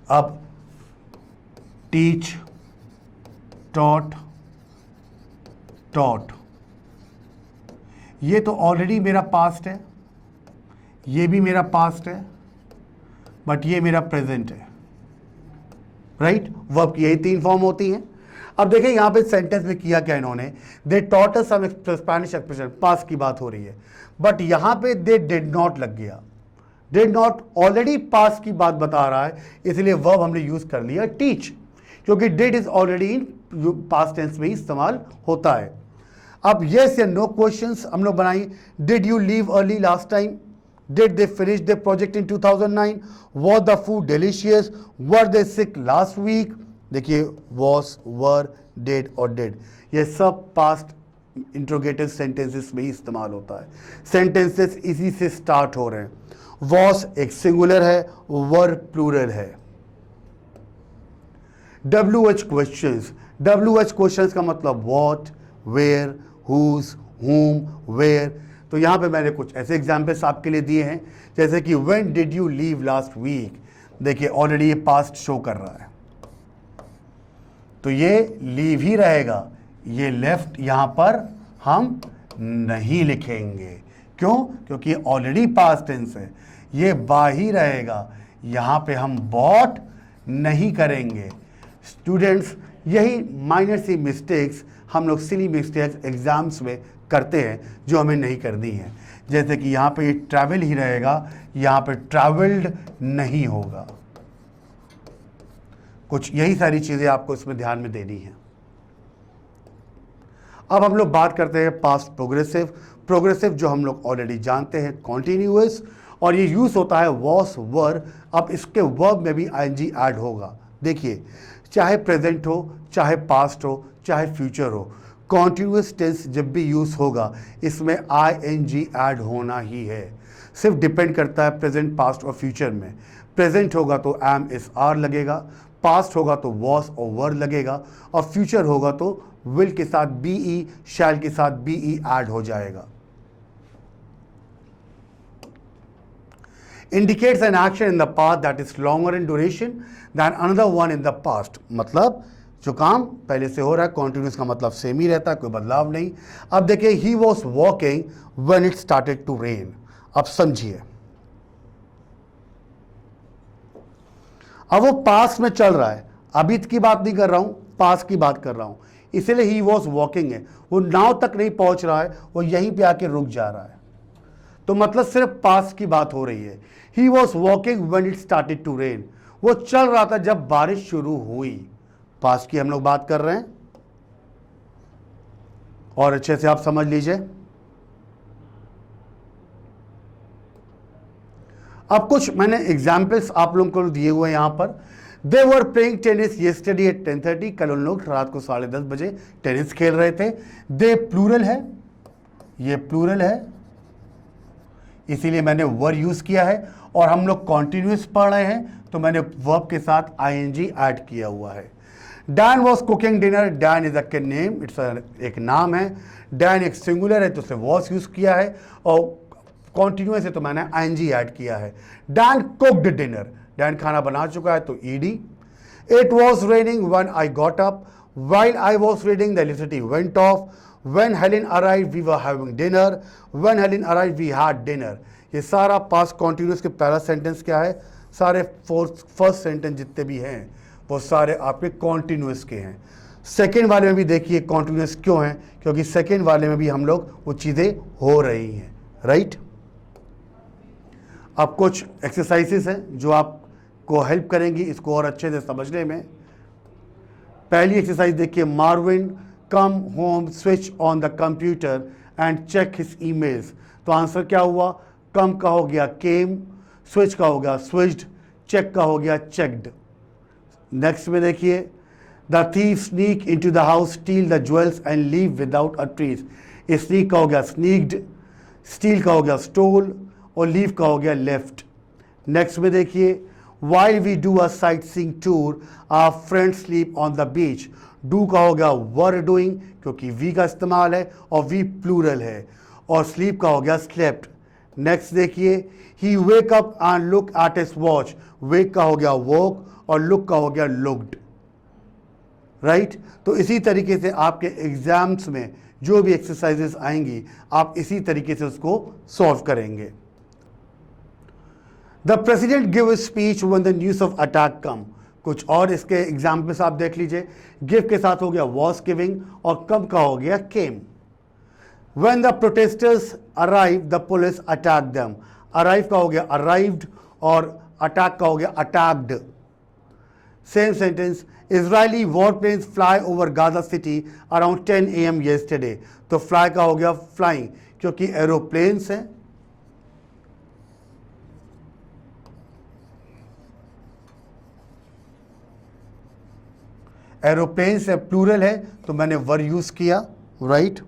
अब टीच, टॉट, ये तो ऑलरेडी मेरा पास्ट है, ये भी मेरा पास्ट है, बट ये मेरा प्रेजेंट है, राइट। वर्ब की यही 3 फॉर्म होती हैं। अब देखिए यहां पे सेंटेंस में किया क्या इन्होंने, they taught us some Spanish expression, past की बात हो रही है, बट यहां पे दे डिड नॉट लग गया। डिड नॉट ऑलरेडी पास्ट की बात बता रहा है, इसलिए वर्ब हमने यूज कर लिया टीच, क्योंकि did is already in past tense में ही इस्तेमाल होता है। अब यस या नो क्वेश्चंस हम लोग बनाई। Did you leave early last time, did they finish the project in 2009, was the food delicious, were they sick last week. देखिए वॉज, वर, डिड और डिड, ये सब पास्ट इंट्रोगेटिव सेंटेंसेस में ही इस्तेमाल होता है। सेंटेंसेस इसी से स्टार्ट हो रहे हैं। वॉज एक सिंगुलर है, वर प्लूरल है। WH क्वेश्चंस, WH क्वेश्चन का मतलब what, where, whose, whom, where. तो यहाँ पे मैंने कुछ ऐसे एग्जाम्पल्स आपके लिए दिए हैं, जैसे कि when did you leave last week. देखिए ऑलरेडी ये पास्ट शो कर रहा है, तो ये लीव ही रहेगा, ये लेफ्ट यहाँ पर हम नहीं लिखेंगे। क्यों? क्योंकि ऑलरेडी पास्ट टेंस है। ये बाय ही रहेगा, यहाँ पे हम बॉट नहीं करेंगे। स्टूडेंट्स, यही माइनर सी मिस्टेक्स हम लोग सिली मिस्टेक्स एग्जाम्स में करते हैं जो हमें नहीं करनी है। जैसे कि यहाँ पे ये ट्रैवल ही रहेगा, यहाँ पे ट्रैवल्ड नहीं होगा। कुछ यही सारी चीज़ें आपको इसमें ध्यान में देनी है। अब हम लोग बात करते हैं पास्ट प्रोग्रेसिव। प्रोग्रेसिव जो हम लोग ऑलरेडी जानते हैं कॉन्टिन्यूअस, और ये यूज होता है वॉस वर। अब इसके वर्ब में भी आईएनजी ऐड होगा। देखिए, चाहे प्रेजेंट हो, चाहे पास्ट हो, चाहे फ्यूचर हो, कॉन्टिन्यूअस टेंस जब भी यूज होगा इसमें आईएनजी ऐड होना ही है। सिर्फ डिपेंड करता है प्रेजेंट, पास्ट और फ्यूचर में। प्रेजेंट होगा तो एम एस आर लगेगा, पास्ट होगा तो वॉस और वर लगेगा, और फ्यूचर होगा तो विल के साथ बीई, शैल के साथ बीई ऐड हो जाएगा। Indicates an action in the past that is longer in duration than another one in the past। मतलब जो काम पहले से हो रहा है, कॉन्टिन्यूस का मतलब सेम ही रहता है, कोई बदलाव नहीं। अब देखिए, he was walking when it started to rain. अब समझिए, अब वो पास में चल रहा है, अभी की बात नहीं कर रहा हूं, पास की बात कर रहा हूं, इसलिए ही वॉज वॉकिंग है। वो नाव तक नहीं पहुंच रहा है, वो यहीं पे आके रुक जा रहा है, तो मतलब सिर्फ पास की बात हो रही है। He was walking when it started to rain. वो चल रहा था जब बारिश शुरू हुई। पास की हम लोग बात कर रहे हैं, और अच्छे से आप समझ लीजिए। अब कुछ मैंने एग्जाम्पल्स आप लोगों को दिए हुए हैं यहां पर। They were playing tennis yesterday at 10:30। कल उन लोग रात को 10:30 बजे टेनिस खेल रहे थे। दे प्लूरल है, ये प्लूरल है, इसीलिए मैंने वर यूज किया है। और हम लोग कॉन्टिन्यूस पढ़ रहे हैं तो मैंने वर्ब के साथ आईएनजी ऐड किया हुआ है। Dan was cooking dinner. Dan is a name, it's एक नाम है। डैन एक सिंगुलर है तो उसे वॉज यूज किया है, और कॉन्टिन्यूस है तो मैंने आईएनजी ऐड किया है। डैन कुक्ड डिनर, डैन खाना बना चुका है तो ED. It was raining when I got up. While I was reading the electricity went of. When Helen arrived, we were having dinner. When Helen arrived, we had dinner। ये सारा past continuous के पहला sentence क्या है, सारे first sentence जितने भी हैं वो सारे आपके कॉन्टिन्यूस के हैं। सेकेंड वाले में भी देखिए कॉन्टिन्यूस क्यों है, क्योंकि सेकेंड वाले में भी हम लोग वो चीज़ें हो रही हैं, राइट। अब कुछ एक्सरसाइजेस हैं जो आपको हेल्प करेंगी इसको और अच्छे से समझने में। पहली एक्सरसाइज देखिए, Marvin come home, switch on the computer and check his emails. तो आंसर क्या हुआ, कम का हो गया केम, स्विच का हो गया स्विच्ड, चेक का हो गया चेक्ड। नेक्स्ट में देखिए, the thief sneak into the house, steel the jewels and leave without a trace. Sneak का हो गया स्नीक्ड, स्टील का हो गया स्टोल, और लीव का हो गया लेफ्ट। नेक्स्ट में देखिए, while we do a sightseeing tour, our friends sleep on the beach। Do का हो गया वर डूइंग, क्योंकि वी का इस्तेमाल है और वी प्लूरल है, और स्लीप का हो गया स्लेप्ट। नेक्स्ट देखिए, he wake up and look at his watch. Wake का हो गया वॉक, और लुक का हो गया लुक्ड, राइट। तो इसी तरीके से आपके एग्जाम्स में जो भी एक्सरसाइजेस आएंगी आप इसी तरीके से उसको सॉल्व करेंगे। The president give speech when the news of attack come. कुछ और इसके एग्जाम्पल्स आप देख लीजिए। गिव के साथ हो गया वॉज गिविंग, और कम का हो गया came. When the protesters arrive the police attack them. Arrive का हो गया अराइव्ड, और अटैक का हो गया attacked. Same sentence, Israeli warplanes fly over Gaza city around 10 AM yesterday. तो फ्लाई का हो गया फ्लाइंग, क्योंकि एरोप्लेन्स हैं। एरोप्लेन से प्लूरल है तो मैंने वर यूज किया, right.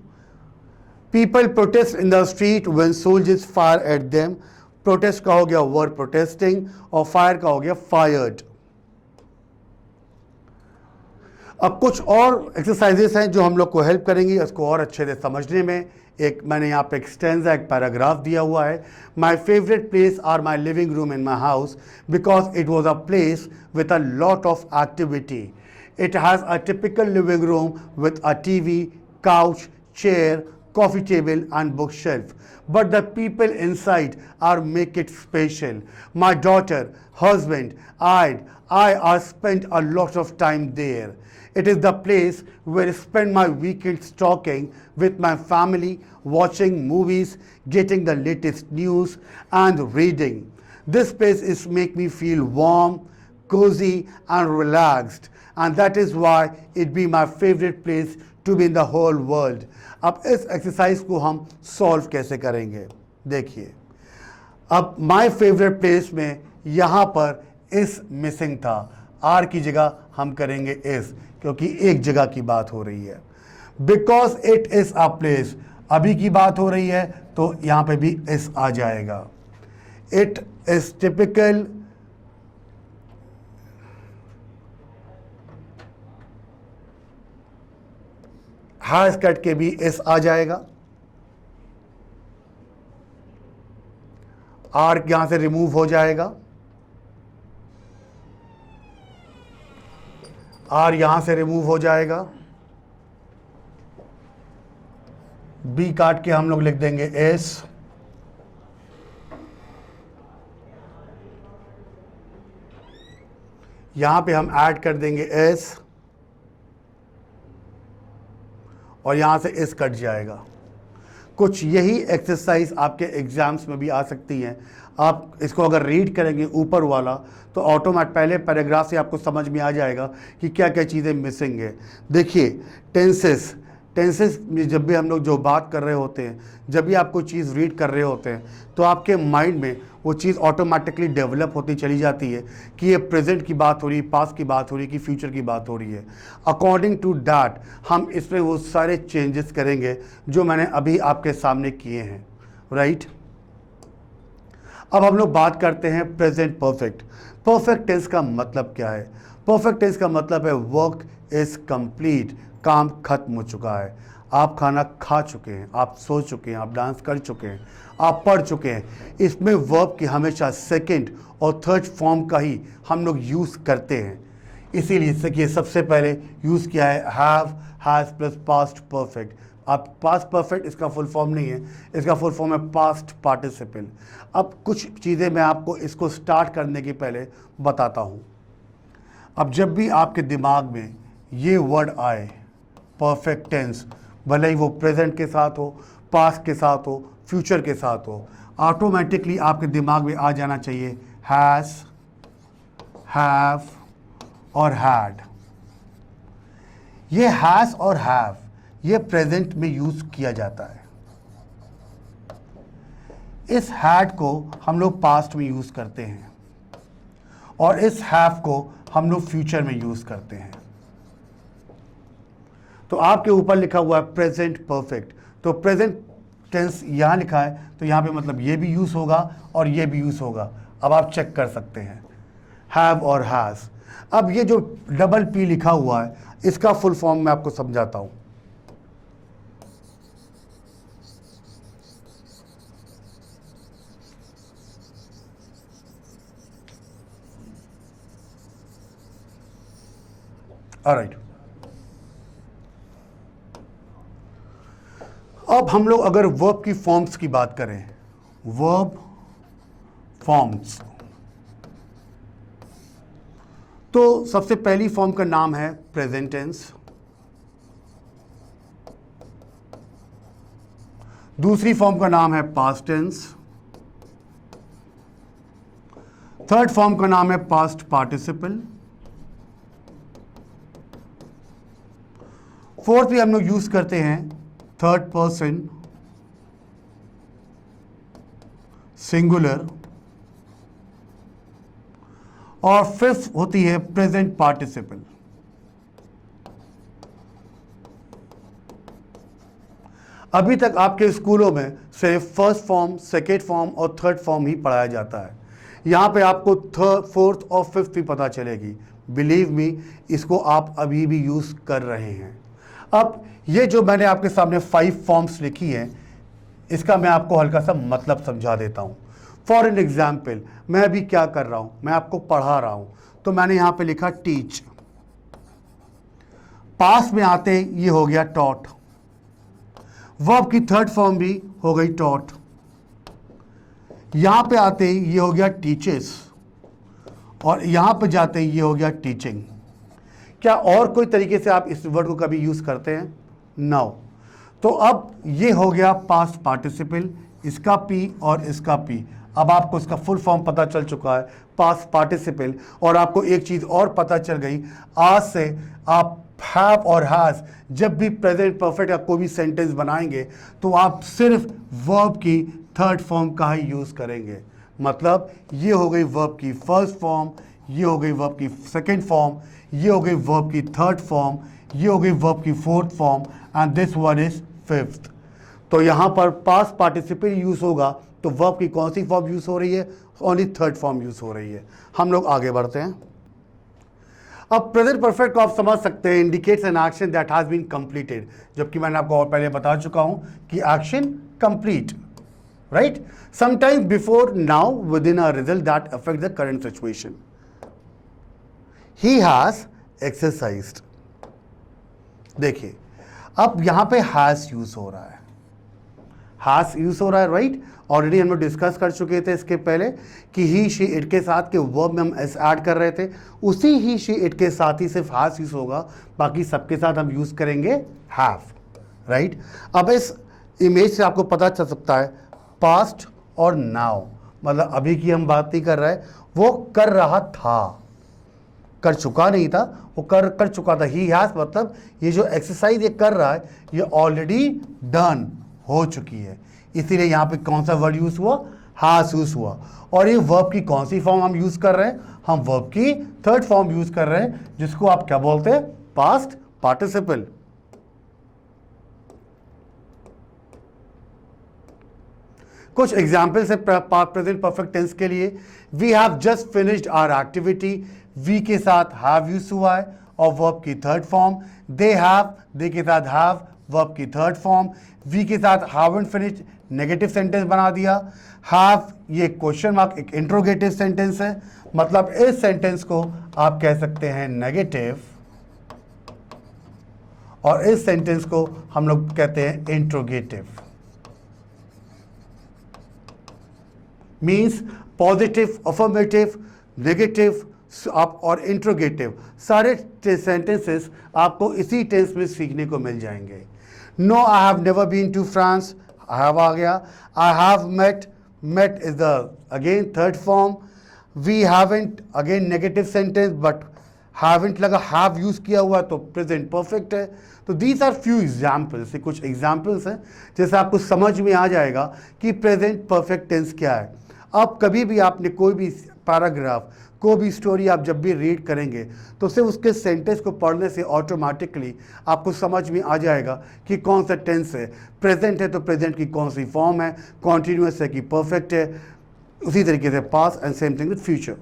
People protest in the street when soldiers fire at them. Protest का हो गया वर प्रोटेस्टिंग, और फायर का हो गया फायर्ड। अब कुछ और एक्सरसाइजेस हैं जो हम लोग को हेल्प करेंगी इसको और अच्छे से समझने में। एक मैंने यहाँ पे एक स्टैंजा, एक पैराग्राफ दिया हुआ है। My favourite place are my living room in my house because it was a place with a lot of activity. It has a typical living room with a TV, couch, chair, coffee table and bookshelf. But the people inside are make it special. My daughter, husband, I are spent a lot of time there. It is the place where I spend my weekends talking with my family, watching movies, getting the latest news and reading. This place is make me feel warm, cozy and relaxed. And that is why it be my favorite place to be in the whole world. अब इस exercise को हम solve कैसे करेंगे देखिए. अब my favourite place में यहाँ पर इस मिसिंग था, आर की जगह हम करेंगे इस, क्योंकि एक जगह की बात हो रही है. Because it is a place, अभी की बात हो रही है तो यहाँ पे भी इस आ जाएगा. It is typical has cut के भी एस आ जाएगा. आर यहां से रिमूव हो जाएगा, आर यहां से रिमूव हो जाएगा. बी काट के हम लोग लिख देंगे एस. यहां पे हम ऐड कर देंगे एस और यहाँ से इस कट जाएगा. कुछ यही एक्सरसाइज आपके एग्जाम्स में भी आ सकती हैं. आप इसको अगर रीड करेंगे ऊपर वाला तो ऑटोमेटिक पहले पैराग्राफ से आपको समझ में आ जाएगा कि क्या क्या चीज़ें मिसिंग है. देखिए टेंसेस, टेंसेस में जब भी हम लोग जो बात कर रहे होते हैं, जब भी आप कोई चीज़ रीड कर रहे होते हैं तो आपके माइंड में वो चीज़ ऑटोमेटिकली डेवलप होती चली जाती है कि ये प्रेजेंट की बात हो रही है, पास्ट की बात हो रही है, कि फ्यूचर की बात हो रही है. अकॉर्डिंग टू दैट हम इसमें वो सारे चेंजेस करेंगे जो मैंने अभी आपके सामने किए हैं. राइट. अब हम लोग बात करते हैं प्रेजेंट परफेक्ट. परफेक्ट टेंस का मतलब क्या है? परफेक्ट टेंस का मतलब है वर्क इज कंप्लीट, काम खत्म हो चुका है. आप खाना खा चुके हैं, आप सो चुके हैं, आप डांस कर चुके हैं, आप पढ़ चुके हैं. इसमें वर्ब की हमेशा सेकंड और थर्ड फॉर्म का ही हम लोग यूज़ करते हैं. इसीलिए देखिए सबसे पहले यूज़ किया है have, has plus past perfect. आप पास्ट परफेक्ट इसका फुल फॉर्म नहीं है, इसका फुल फॉर्म है पास्ट पार्टिसिपल. अब कुछ चीज़ें मैं आपको इसको स्टार्ट करने के पहले बताता हूँ. अब जब भी आपके दिमाग में ये वर्ड आए परफेक्ट टेंस, भले ही वो प्रेजेंट के साथ हो, पास्ट के साथ हो, फ्यूचर के साथ हो, ऑटोमेटिकली आपके दिमाग में आ जाना चाहिए हैज़, हैव और हैड. ये हैज़ और हैव ये प्रेजेंट में यूज किया जाता है. इस हैड को हम लोग पास्ट में यूज करते हैं और इस हैव को हम लोग फ्यूचर में यूज करते हैं. तो आपके ऊपर लिखा हुआ है प्रेजेंट परफेक्ट, तो प्रेजेंट टेंस यहाँ लिखा है तो यहाँ पे मतलब ये भी यूज़ होगा और ये भी यूज़ होगा. अब आप चेक कर सकते हैं हैव और हैज़. अब ये जो डबल पी लिखा हुआ है इसका फुल फॉर्म मैं आपको समझाता हूँ. ऑलराइट. अब हम लोग अगर वर्ब की फॉर्म्स की बात करें, वर्ब फॉर्म्स, तो सबसे पहली फॉर्म का नाम है प्रेजेंट टेंस. दूसरी फॉर्म का नाम है पास्ट टेंस. थर्ड फॉर्म का नाम है पास्ट पार्टिसिपल. फोर्थ भी हम लोग यूज करते हैं थर्ड पर्सन सिंगुलर. और फिफ्थ होती है प्रेजेंट पार्टिसिपल. अभी तक आपके स्कूलों में सिर्फ फर्स्ट फॉर्म, सेकेंड फॉर्म और थर्ड फॉर्म ही पढ़ाया जाता है. यहाँ पे आपको थर्ड, फोर्थ और फिफ्थ भी पता चलेगी. बिलीव मी, इसको आप अभी भी यूज़ कर रहे हैं। अब ये जो मैंने आपके सामने 5 फॉर्म्स लिखी हैं, इसका मैं आपको हल्का सा मतलब समझा देता हूँ। फॉर एन एग्जाम्पल, मैं अभी क्या कर रहा हूँ, मैं आपको पढ़ा रहा हूँ, तो मैंने यहाँ पे लिखा टीच, पास में आते ये हो गया टॉट, वर्ब की थर्ड फॉर्म भी हो गई टॉट, यहां पे आते ही ये हो गया टीचेस, और यहां पे जाते ही ये हो गया टीचिंग। क्या और कोई तरीके से आप इस वर्ड को कभी यूज करते हैं? नो। तो अब ये हो गया पास्ट पार्टिसिपल, इसका पी और इसका पी। अब आपको इसका फुल फॉर्म पता चल चुका है, पास्ट पार्टिसिपल, और आपको एक चीज और पता चल गई, आज से आप हैव और हैज जब भी प्रेजेंट परफेक्ट का कोई भी सेंटेंस बनाएंगे तो आप सिर्फ वर्ब की थर्ड फॉर्म का ही यूज करेंगे। मतलब ये हो गई वर्ब की फर्स्ट फॉर्म, ये हो गई वर्ब की सेकंड फॉर्म, ये हो गई वर्ब की थर्ड फॉर्म, ये हो गई वर्ब की fourth form, and this one is fifth. तो यहां पर पास्ट पार्टिसिपल यूज होगा तो वर्ब की कौन सी फॉर्म यूज हो रही है? ओनली थर्ड फॉर्म यूज हो रही है। हम लोग आगे बढ़ते हैं। अब प्रेजेंट परफेक्ट को आप समझ सकते हैं, indicates an action that has been completed, जबकि मैंने आपको और पहले बता चुका हूं कि action complete, right, sometimes before now within a result that affect the current situation. He has exercised, देखिए अब यहां पे हैज यूज हो रहा है, हैज यूज हो रहा है, राइट। ऑलरेडी हम लोग डिस्कस कर चुके थे इसके पहले कि ही शी इट के साथ के वर्ब में हम एस ऐड कर रहे थे, उसी ही शी इट के साथ ही सिर्फ हैज यूज होगा, बाकी सबके साथ हम यूज करेंगे हैव, राइट। अब इस इमेज से आपको पता चल सकता है पास्ट और नाउ, मतलब अभी की हम बात नहीं कर रहे, वो कर रहा था, कर चुका नहीं था, वो कर चुका था। ही हैज मतलब ये जो एक्सरसाइज ये कर रहा है ये ऑलरेडी डन हो चुकी है, इसीलिए यहां पे कौन सा वर्ड यूज हुआ? हैज यूज हुआ। और ये वर्ब की कौन सी फॉर्म हम यूज कर रहे हैं? हम वर्ब की थर्ड फॉर्म यूज कर रहे हैं, जिसको आप क्या बोलते हैं? Past participle. कुछ एग्जाम्पल्स है प्रेजेंट परफेक्ट टेंस के लिए। We have just finished our activity, we के साथ हैव यूज हुआ है और वर्ब की third form. They have, they के साथ हैव, वर्ब की थर्ड फॉर्म। वी के साथ haven't finished, नेगेटिव सेंटेंस बना दिया। हैव ये क्वेश्चन मार्क एक इंट्रोगेटिव सेंटेंस है, मतलब इस सेंटेंस को आप कह सकते हैं नेगेटिव, और इस सेंटेंस को हम लोग कहते हैं interrogative. Means positive, affirmative, negative आप और इंट्रोगेटिव सारे सेंटेंसेस आपको इसी टेंस में सीखने को मिल जाएंगे। No I have never been to France, I have आ गया। I have met, met is the again third form. We haven't again negative sentence, but haven't लगा हैव यूज किया हुआ तो प्रेजेंट परफेक्ट है। तो दीज आर फ्यू एग्जाम्पल्स, कुछ examples हैं जैसे आपको समझ में आ जाएगा कि प्रेजेंट परफेक्ट टेंस क्या है। अब कभी भी आपने कोई भी पैराग्राफ, कोई भी स्टोरी आप जब भी रीड करेंगे तो सिर्फ उसके सेंटेंस को पढ़ने से ऑटोमेटिकली आपको समझ में आ जाएगा कि कौन सा टेंस है। प्रेजेंट है तो प्रेजेंट की कौन सी फॉर्म है, कॉन्टिन्यूअस है कि परफेक्ट है, उसी तरीके से past and same thing with future.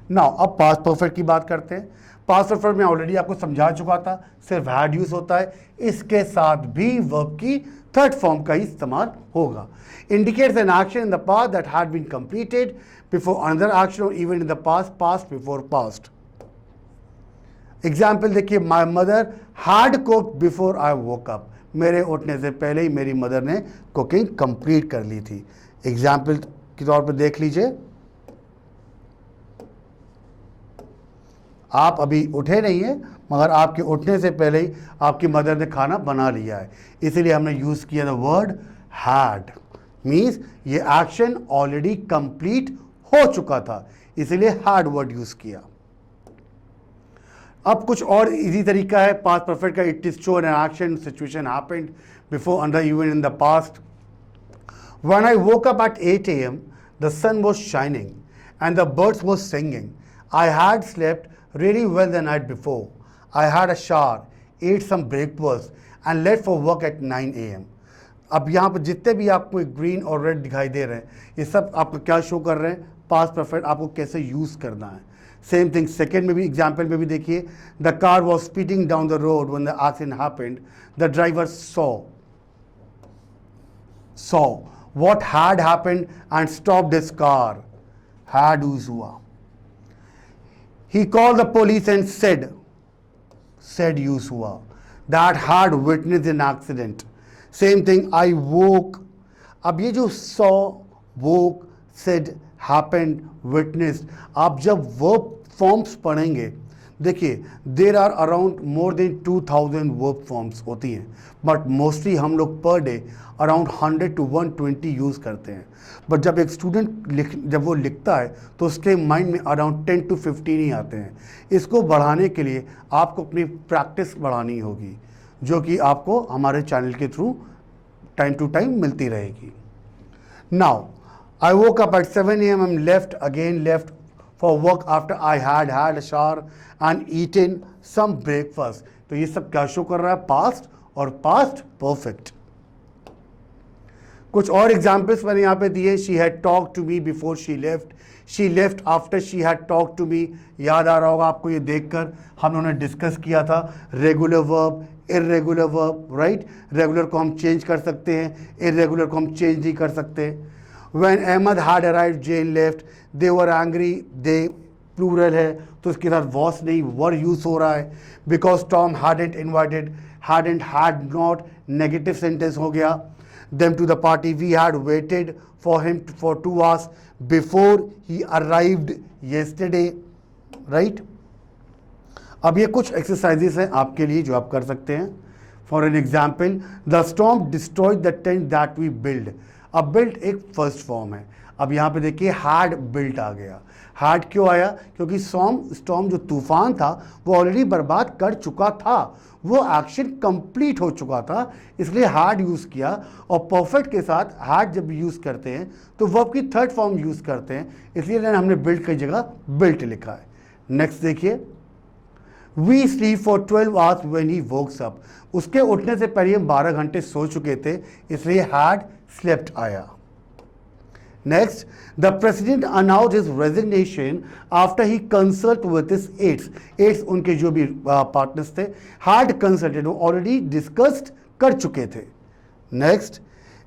Now अब पास्ट परफेक्ट की बात करते हैं। पास्ट परफेक्ट में ऑलरेडी आपको समझा चुका था, सिर्फ हैड यूज होता है, इसके साथ भी वर्ब की थर्ड फॉर्म का ही इस्तेमाल होगा। Indicates an action in the past that had been completed before another action और even in the past, past before past. Example देखिए, my mother had cooked before I woke up, मेरे उठने से पहले ही मेरी मदर ने कुकिंग कंप्लीट कर ली थी। एग्जाम्पल के तौर पर देख लीजिए, आप अभी उठे नहीं हैं मगर आपके उठने से पहले ही आपकी मदर ने खाना बना लिया है, इसीलिए हमने यूज़ किया द वर्ड हैड। मीन्स ये एक्शन ऑलरेडी कंप्लीट हो चुका था, इसीलिए हैड वर्ड यूज़ किया। अब कुछ और इजी तरीका है पास्ट परफेक्ट का। It is show an action situation happened before under even in the past. When I woke up at 8 a.m., the sun was shining and the birds were singing. I had slept really well the night before. I had a shower, ate some breakfast and left for work at 9 a.m. अब यहाँ पर जितने भी आपको green और red दिखाई दे रहे हैं, ये सब आपको क्या शो कर रहे हैं? पास्ट परफेक्ट आपको कैसे यूज़ करना है। सेम थिंग सेकेंड में भी एग्जाम्पल में भी देखिए, the car was speeding down the road when the accident happened, the driver saw what had happened and stopped his car. Had use हुआ. He called the police and said use हुआ, that had witnessed an accident. Same thing, I woke. अब ये जो saw, woke, said, happened, witnessed, आप जब verb forms पढ़ेंगे, देखिए there are around more than 2000 verb forms होती हैं, बट मोस्टली हम लोग per day around 100 to 120 use करते हैं. बट जब एक स्टूडेंट जब वो लिखता है तो उसके माइंड में अराउंड 10 to 15 ही आते हैं. इसको बढ़ाने के लिए आपको अपनी प्रैक्टिस बढ़ानी होगी, जो कि आपको हमारे चैनल के थ्रू टाइम टू टाइम मिलती रहेगी. Now I woke up at 7 a.m. and left for work after I had a shower and eaten some breakfast. तो ये सब क्या शो कर रहा है? पास्ट और पास्ट परफेक्ट. कुछ और एग्जाम्पल्स मैंने यहाँ पे दिए. She had talk to me before she left, she left after she had talk to me. याद आ रहा होगा आपको ये देखकर, हम लोगों ने डिस्कस किया था regular verb, irregular verb, right. Regular को हम चेंज कर सकते हैं, इर्रेगुलर को हम चेंज नहीं कर सकते. When Ahmed had arrived, Jane left. They were angry. They plural है तो इसके साथ was नहीं were यूज हो रहा है. Because Tom hadn't invited, hadn't, had not, negative sentence हो गया. Them to the party. We had waited for him for 2 hours before he arrived yesterday. Right? अब ये कुछ एक्सरसाइजेस हैं आपके लिए जो आप कर सकते हैं. For an example, the storm destroyed the tent that we built. अब बिल्ट एक फर्स्ट फॉर्म है. अब यहाँ पे देखिए हैड बिल्ट आ गया. हैड क्यों आया? क्योंकि स्टॉर्म जो तूफान था वो ऑलरेडी बर्बाद कर चुका था, वो एक्शन कंप्लीट हो चुका था, इसलिए हैड यूज़ किया. और परफेक्ट के साथ हैड जब यूज़ करते हैं तो वर्ब की थर्ड फॉर्म यूज़ करते हैं, इसलिए हमने बिल्ट की जगह बिल्ट लिखा है. नेक्स्ट देखिए, we sleep for 12 hours when he wakes up. उसके उठने से पहले हम 12 घंटे सो चुके थे, इसलिए हैड slept आया. Next, the president announced his resignation after he consulted with his aides. Aides उनके जो भी partners थे, had consulted, वो already discussed कर चुके थे. Next,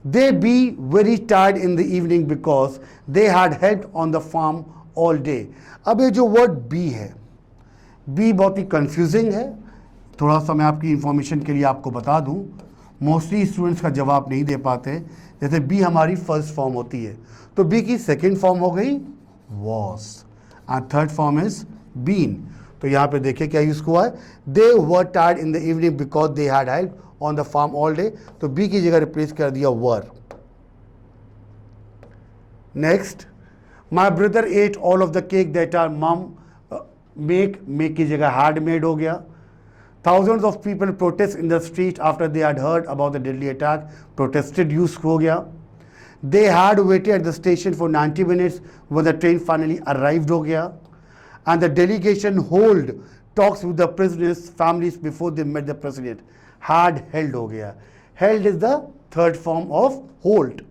they be very tired in the evening because they had helped on the farm all day. अब ये जो word be है, be बहुत ही confusing है. थोड़ा सा मैं आपकी इंफॉर्मेशन के लिए आपको बता दूं, मोस्टली स्टूडेंट्स का जवाब नहीं दे पाते. जैसे बी हमारी फर्स्ट फॉर्म होती है तो बी की सेकेंड फॉर्म हो गई was and third form is been. तो यहाँ पे देखिए क्या यूज हुआ है, they were tired in the evening because they had help on the farm all day. तो बी की जगह रिप्लेस कर दिया were. Next, my brother ate all of the cake that our mum make की जगह had made हो गया. Thousands of people protest in the street after they had heard about the deadly attack. Protested use हो गया. They had waited at the station for 90 minutes when the train finally arrived हो गया. And the delegation hold talks with the prisoners' families before they met the president. Had held हो गया. Held is the third form of hold.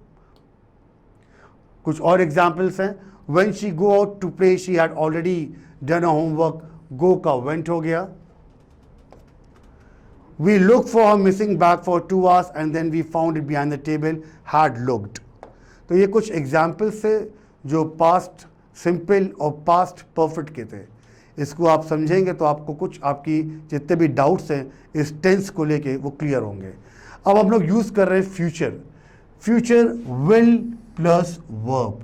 कुछ और examples हैं. When she go out to play, she had already done her homework. Go का went हो गया. We looked for her missing bag for 2 hours and then we found it behind the table. Had looked. तो ये कुछ examples थे जो past simple और past perfect के थे. इसको आप समझेंगे तो आपको कुछ आपकी जितने भी डाउट्स हैं इस टेंस को लेके वो क्लियर होंगे. अब हम लोग यूज़ कर रहे हैं future. Future will plus verb.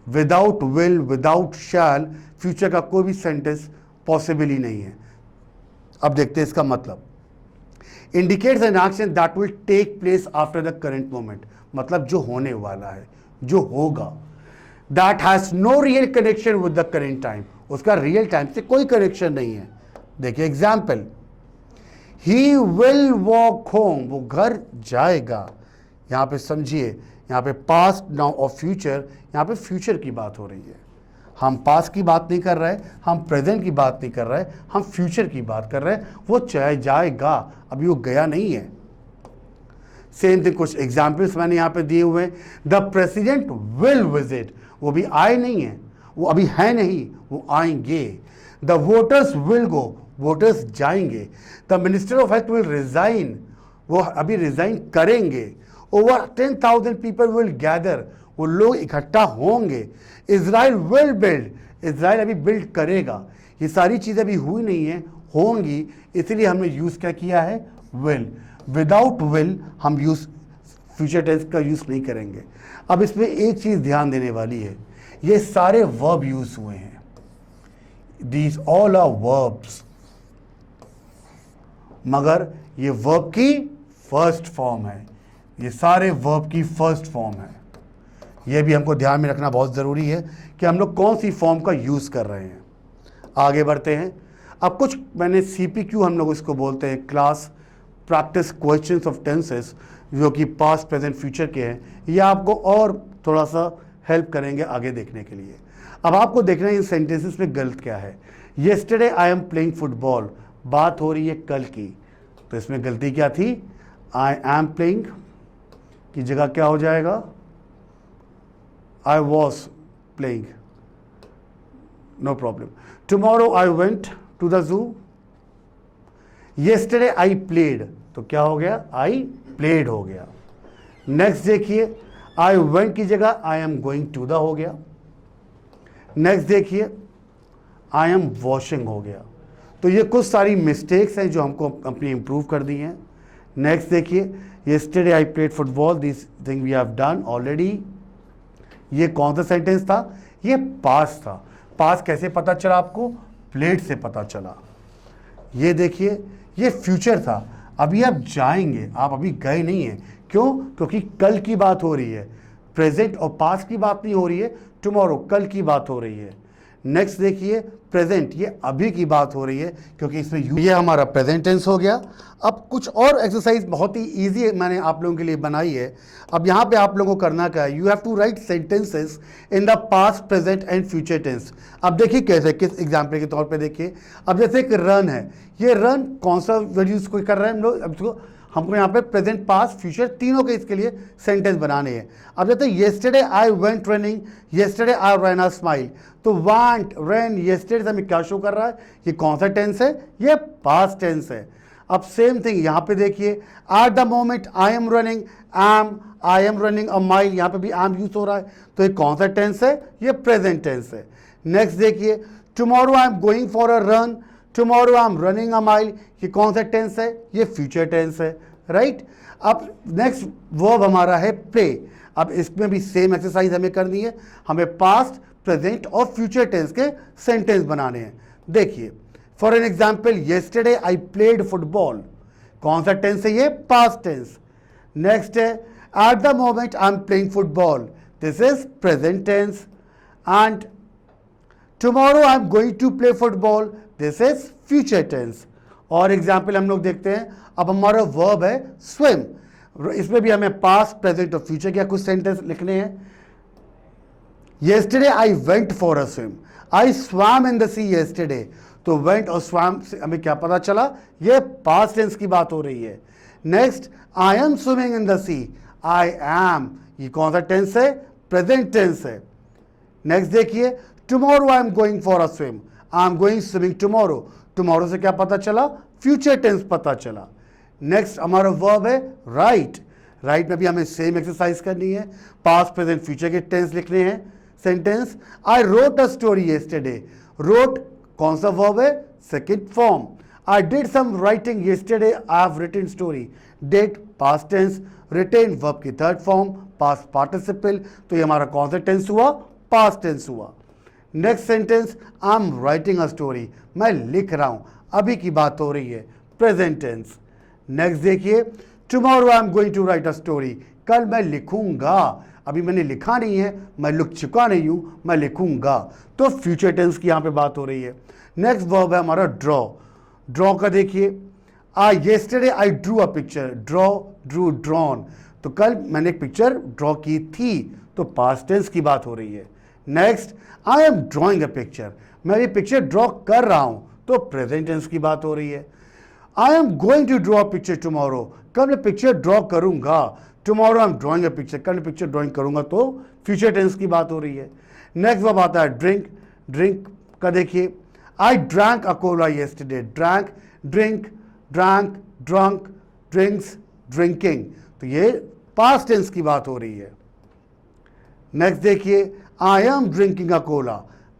Without will, without shall future का कोई भी सेंटेंस पॉसिबल ही नहीं है. अब देखते हैं इसका मतलब. Indicates an action that will take place after the current moment. मतलब जो होने वाला है, जो होगा. That has no real connection with the current time. उसका रियल टाइम से कोई कनेक्शन नहीं है. देखिए example, he will walk home. वो घर जाएगा. यहाँ पे समझिए, यहाँ पे पास्ट, नाउ और फ्यूचर, यहाँ पे फ्यूचर की बात हो रही है. हम पास्ट की बात नहीं कर रहे, हम प्रेजेंट की बात नहीं कर रहे, हम फ्यूचर की बात कर रहे हैं. वो चाहे जाएगा, अभी वो गया नहीं है. सेम थिंग कुछ एग्जाम्पल्स मैंने यहाँ पे दिए हुए हैं. द प्रेसिडेंट विल विजिट, वो भी आए नहीं है, वो अभी है नहीं, वो आएंगे। The voters will go, voters जाएंगे। The minister of health will resign, वो अभी रिजाइन करेंगे। ओवर 10,000 पीपल विल गैदर, वो लोग इकट्ठा होंगे। इजराइल विल बिल्ड, इजराइल अभी बिल्ड करेगा। ये सारी चीज़ें अभी हुई नहीं है, होंगी, इसलिए हमने यूज़ क्या किया है, विल। विदाउट विल हम यूज़ फ्यूचर टेंस का यूज़ नहीं करेंगे। अब इसमें एक चीज़ ध्यान देने वाली है, ये सारे वर्ब यूज़ हुए हैं, दीज ऑल आर वर्ब्स, मगर ये वर्ब की फर्स्ट फॉर्म है, ये सारे वर्ब की फर्स्ट फॉर्म है। ये भी हमको ध्यान में रखना बहुत ज़रूरी है कि हम लोग कौन सी फॉर्म का यूज़ कर रहे हैं। आगे बढ़ते हैं। अब कुछ मैंने CPQ हम लोग इसको बोलते हैं, class practice questions of tenses, जो कि पास्ट प्रेजेंट फ्यूचर के हैं। ये आपको और थोड़ा सा हेल्प करेंगे आगे देखने के लिए। अब आपको देखना है इन सेंटेंसेस में गलत क्या है। Yesterday I am playing football, बात हो रही है कल की, तो इसमें गलती क्या थी, आई एम प्लेइंग की जगह क्या हो जाएगा, I was playing, no problem. Tomorrow I went to the zoo, yesterday I played, तो क्या हो गया, आई प्लेड हो गया। नेक्स्ट देखिए, आई वेंट की जगह I am going to the हो गया। नेक्स्ट देखिए, आई एम वॉशिंग हो गया। तो ये कुछ सारी मिस्टेक्स हैं जो हमको अपनी इंप्रूव कर दी हैं। नेक्स्ट देखिए, yesterday I played football, this thing we have done already. ये कौन सा सेंटेंस था, ये पास्ट था। पास्ट कैसे पता चला आपको, प्लेड से पता चला। ये देखिए, ये फ्यूचर था, अभी आप जाएंगे, आप अभी गए नहीं हैं। क्यों, क्योंकि कल की बात हो रही है, प्रेजेंट और पास्ट की बात नहीं हो रही है, टुमारो कल की बात हो रही है। नेक्स्ट देखिए, प्रेजेंट, ये अभी की बात हो रही है, क्योंकि इसमें ये हमारा प्रेजेंट टेंस हो गया। अब कुछ और एक्सरसाइज बहुत ही इजी मैंने आप लोगों के लिए बनाई है। अब यहाँ पे आप लोगों को करना क्या है, you have to write sentences in the past, present and future tense. अब देखिए कैसे, किस एग्जाम्पल के तौर पे देखिए। अब जैसे एक रन है, ये रन कौन सा वर्ड यूज कोई कर रहे हैं हम लोग, अब इसको हमको यहाँ पे प्रेजेंट, पास्ट, फ्यूचर तीनों के इसके लिए सेंटेंस बनाने हैं। अब जैसे yesterday I went running, yesterday I ran a smile, तो वांट, रैन, येस्टरडे हमें क्या शो कर रहा है, ये कौन सा टेंस है, ये पास्ट टेंस है। अब सेम थिंग यहाँ पे देखिए, eight the moment I am running, I am running a mile, यहाँ पे भी एम यूज हो रहा है, तो ये कौन सा टेंस है, ये प्रेजेंट टेंस है। नेक्स्ट देखिए, tomorrow I am going for a run, tomorrow I am running a mile, ये कौन सा टेंस है, ये फ्यूचर टेंस है, राइट। अब नेक्स्ट वर्ब हमारा है प्ले। अब इसमें भी सेम एक्सरसाइज हमें करनी है, हमें पास्ट, प्रेजेंट और फ्यूचर टेंस के सेंटेंस बनाने हैं। देखिए, for an example, yesterday I played football, कौन सा टेंस है, ये पास्ट टेंस। नेक्स्ट है, at the moment I am playing football, this is present tense. And tomorrow I am going to play football, this is future tense. और example हम लोग देखते हैं। अब हमारा वर्ब है स्विम, इसमें भी हमें पास्ट, प्रेजेंट और फ्यूचर के कुछ सेंटेंस लिखने हैं। Yesterday I went for a swim, I swam in the sea yesterday, तो वेंट और स्वैम से हमें क्या पता चला, ये पास्ट टेंस की बात हो रही है। Next, I am swimming in the sea, I am, ये कौन सा टेंस है, प्रेजेंट टेंस है। नेक्स्ट देखिए, tomorrow I am going for a swim, I am going swimming tomorrow, tomorrow से क्या पता चला, फ्यूचर टेंस पता चला। नेक्स्ट हमारा वर्ब है राइट, राइट में भी हमें सेम एक्सरसाइज करनी है, पास्ट, प्रेजेंट, फ्यूचर के टेंस लिखने हैं sentence. I wrote a story yesterday, wrote कौन सा वर्ब है, second form. I did some writing yesterday, I have written story, did past tense, written verb की थर्ड फॉर्म, पास्ट पार्टिसिपल, तो ये हमारा कौन सा टेंस हुआ, पास्ट टेंस हुआ। Next sentence, I am writing a story, मैं लिख रहा हूं, अभी की बात हो रही है, प्रेजेंट टेंस। नेक्स्ट देखिए, tomorrow I am going to write a story, कल मैं लिखूंगा, अभी मैंने लिखा नहीं है, मैं लिख चुका नहीं हूं, मैं लिखूंगा, तो फ्यूचर टेंस की यहां पे बात हो रही है। नेक्स्ट वर्ब है हमारा ड्रॉ, ड्रॉ का देखिए, yesterday I drew a picture, draw, Drew, drawn, तो कल मैंने एक पिक्चर ड्रॉ की थी, तो पास्ट टेंस की बात हो रही है। Next, I am drawing a picture, मैं ये पिक्चर ड्रॉ कर रहा हूं, तो प्रेजेंट टेंस की बात हो रही है। I am going to draw picture tomorrow, कल मैं पिक्चर ड्रॉ करूंगा, tomorrow I am drawing a picture, कल पिक्चर ड्राइंग करूंगा, तो फ्यूचर टेंस की बात हो रही है। नेक्स्ट वर्ब आता है ड्रिंक। ड्रिंक का देखिए, I drank a Cola yesterday. Drank, drink, drank, drunk, drinks, drinking, तो ये पास्ट टेंस की बात हो रही है। नेक्स्ट देखिए, I am drinking a cola,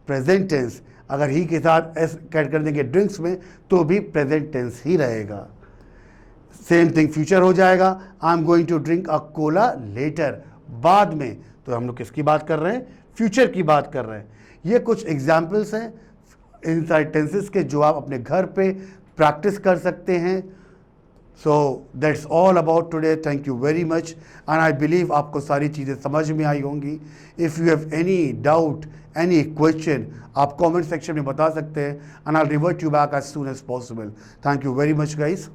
present tense, अगर ही के साथ एस ऐड कर देंगे ड्रिंक्स में तो भी प्रेजेंट टेंस ही रहेगा। सेम थिंग फ्यूचर हो जाएगा, I am going to drink a cola later, बाद में, तो हम लोग किसकी बात कर रहे हैं, फ्यूचर की बात कर रहे हैं। ये कुछ एग्जाम्पल्स हैं इन सारे टेंसेस के जो आप अपने घर पे प्रैक्टिस कर सकते हैं। So that's all about today, thank you very much and I believe आपको सारी चीज़ें समझ में आई होंगी। If you have any doubt, any question, आप कमेंट सेक्शन में बता सकते हैं and I will revert you back as soon as possible. Thank you very much guys.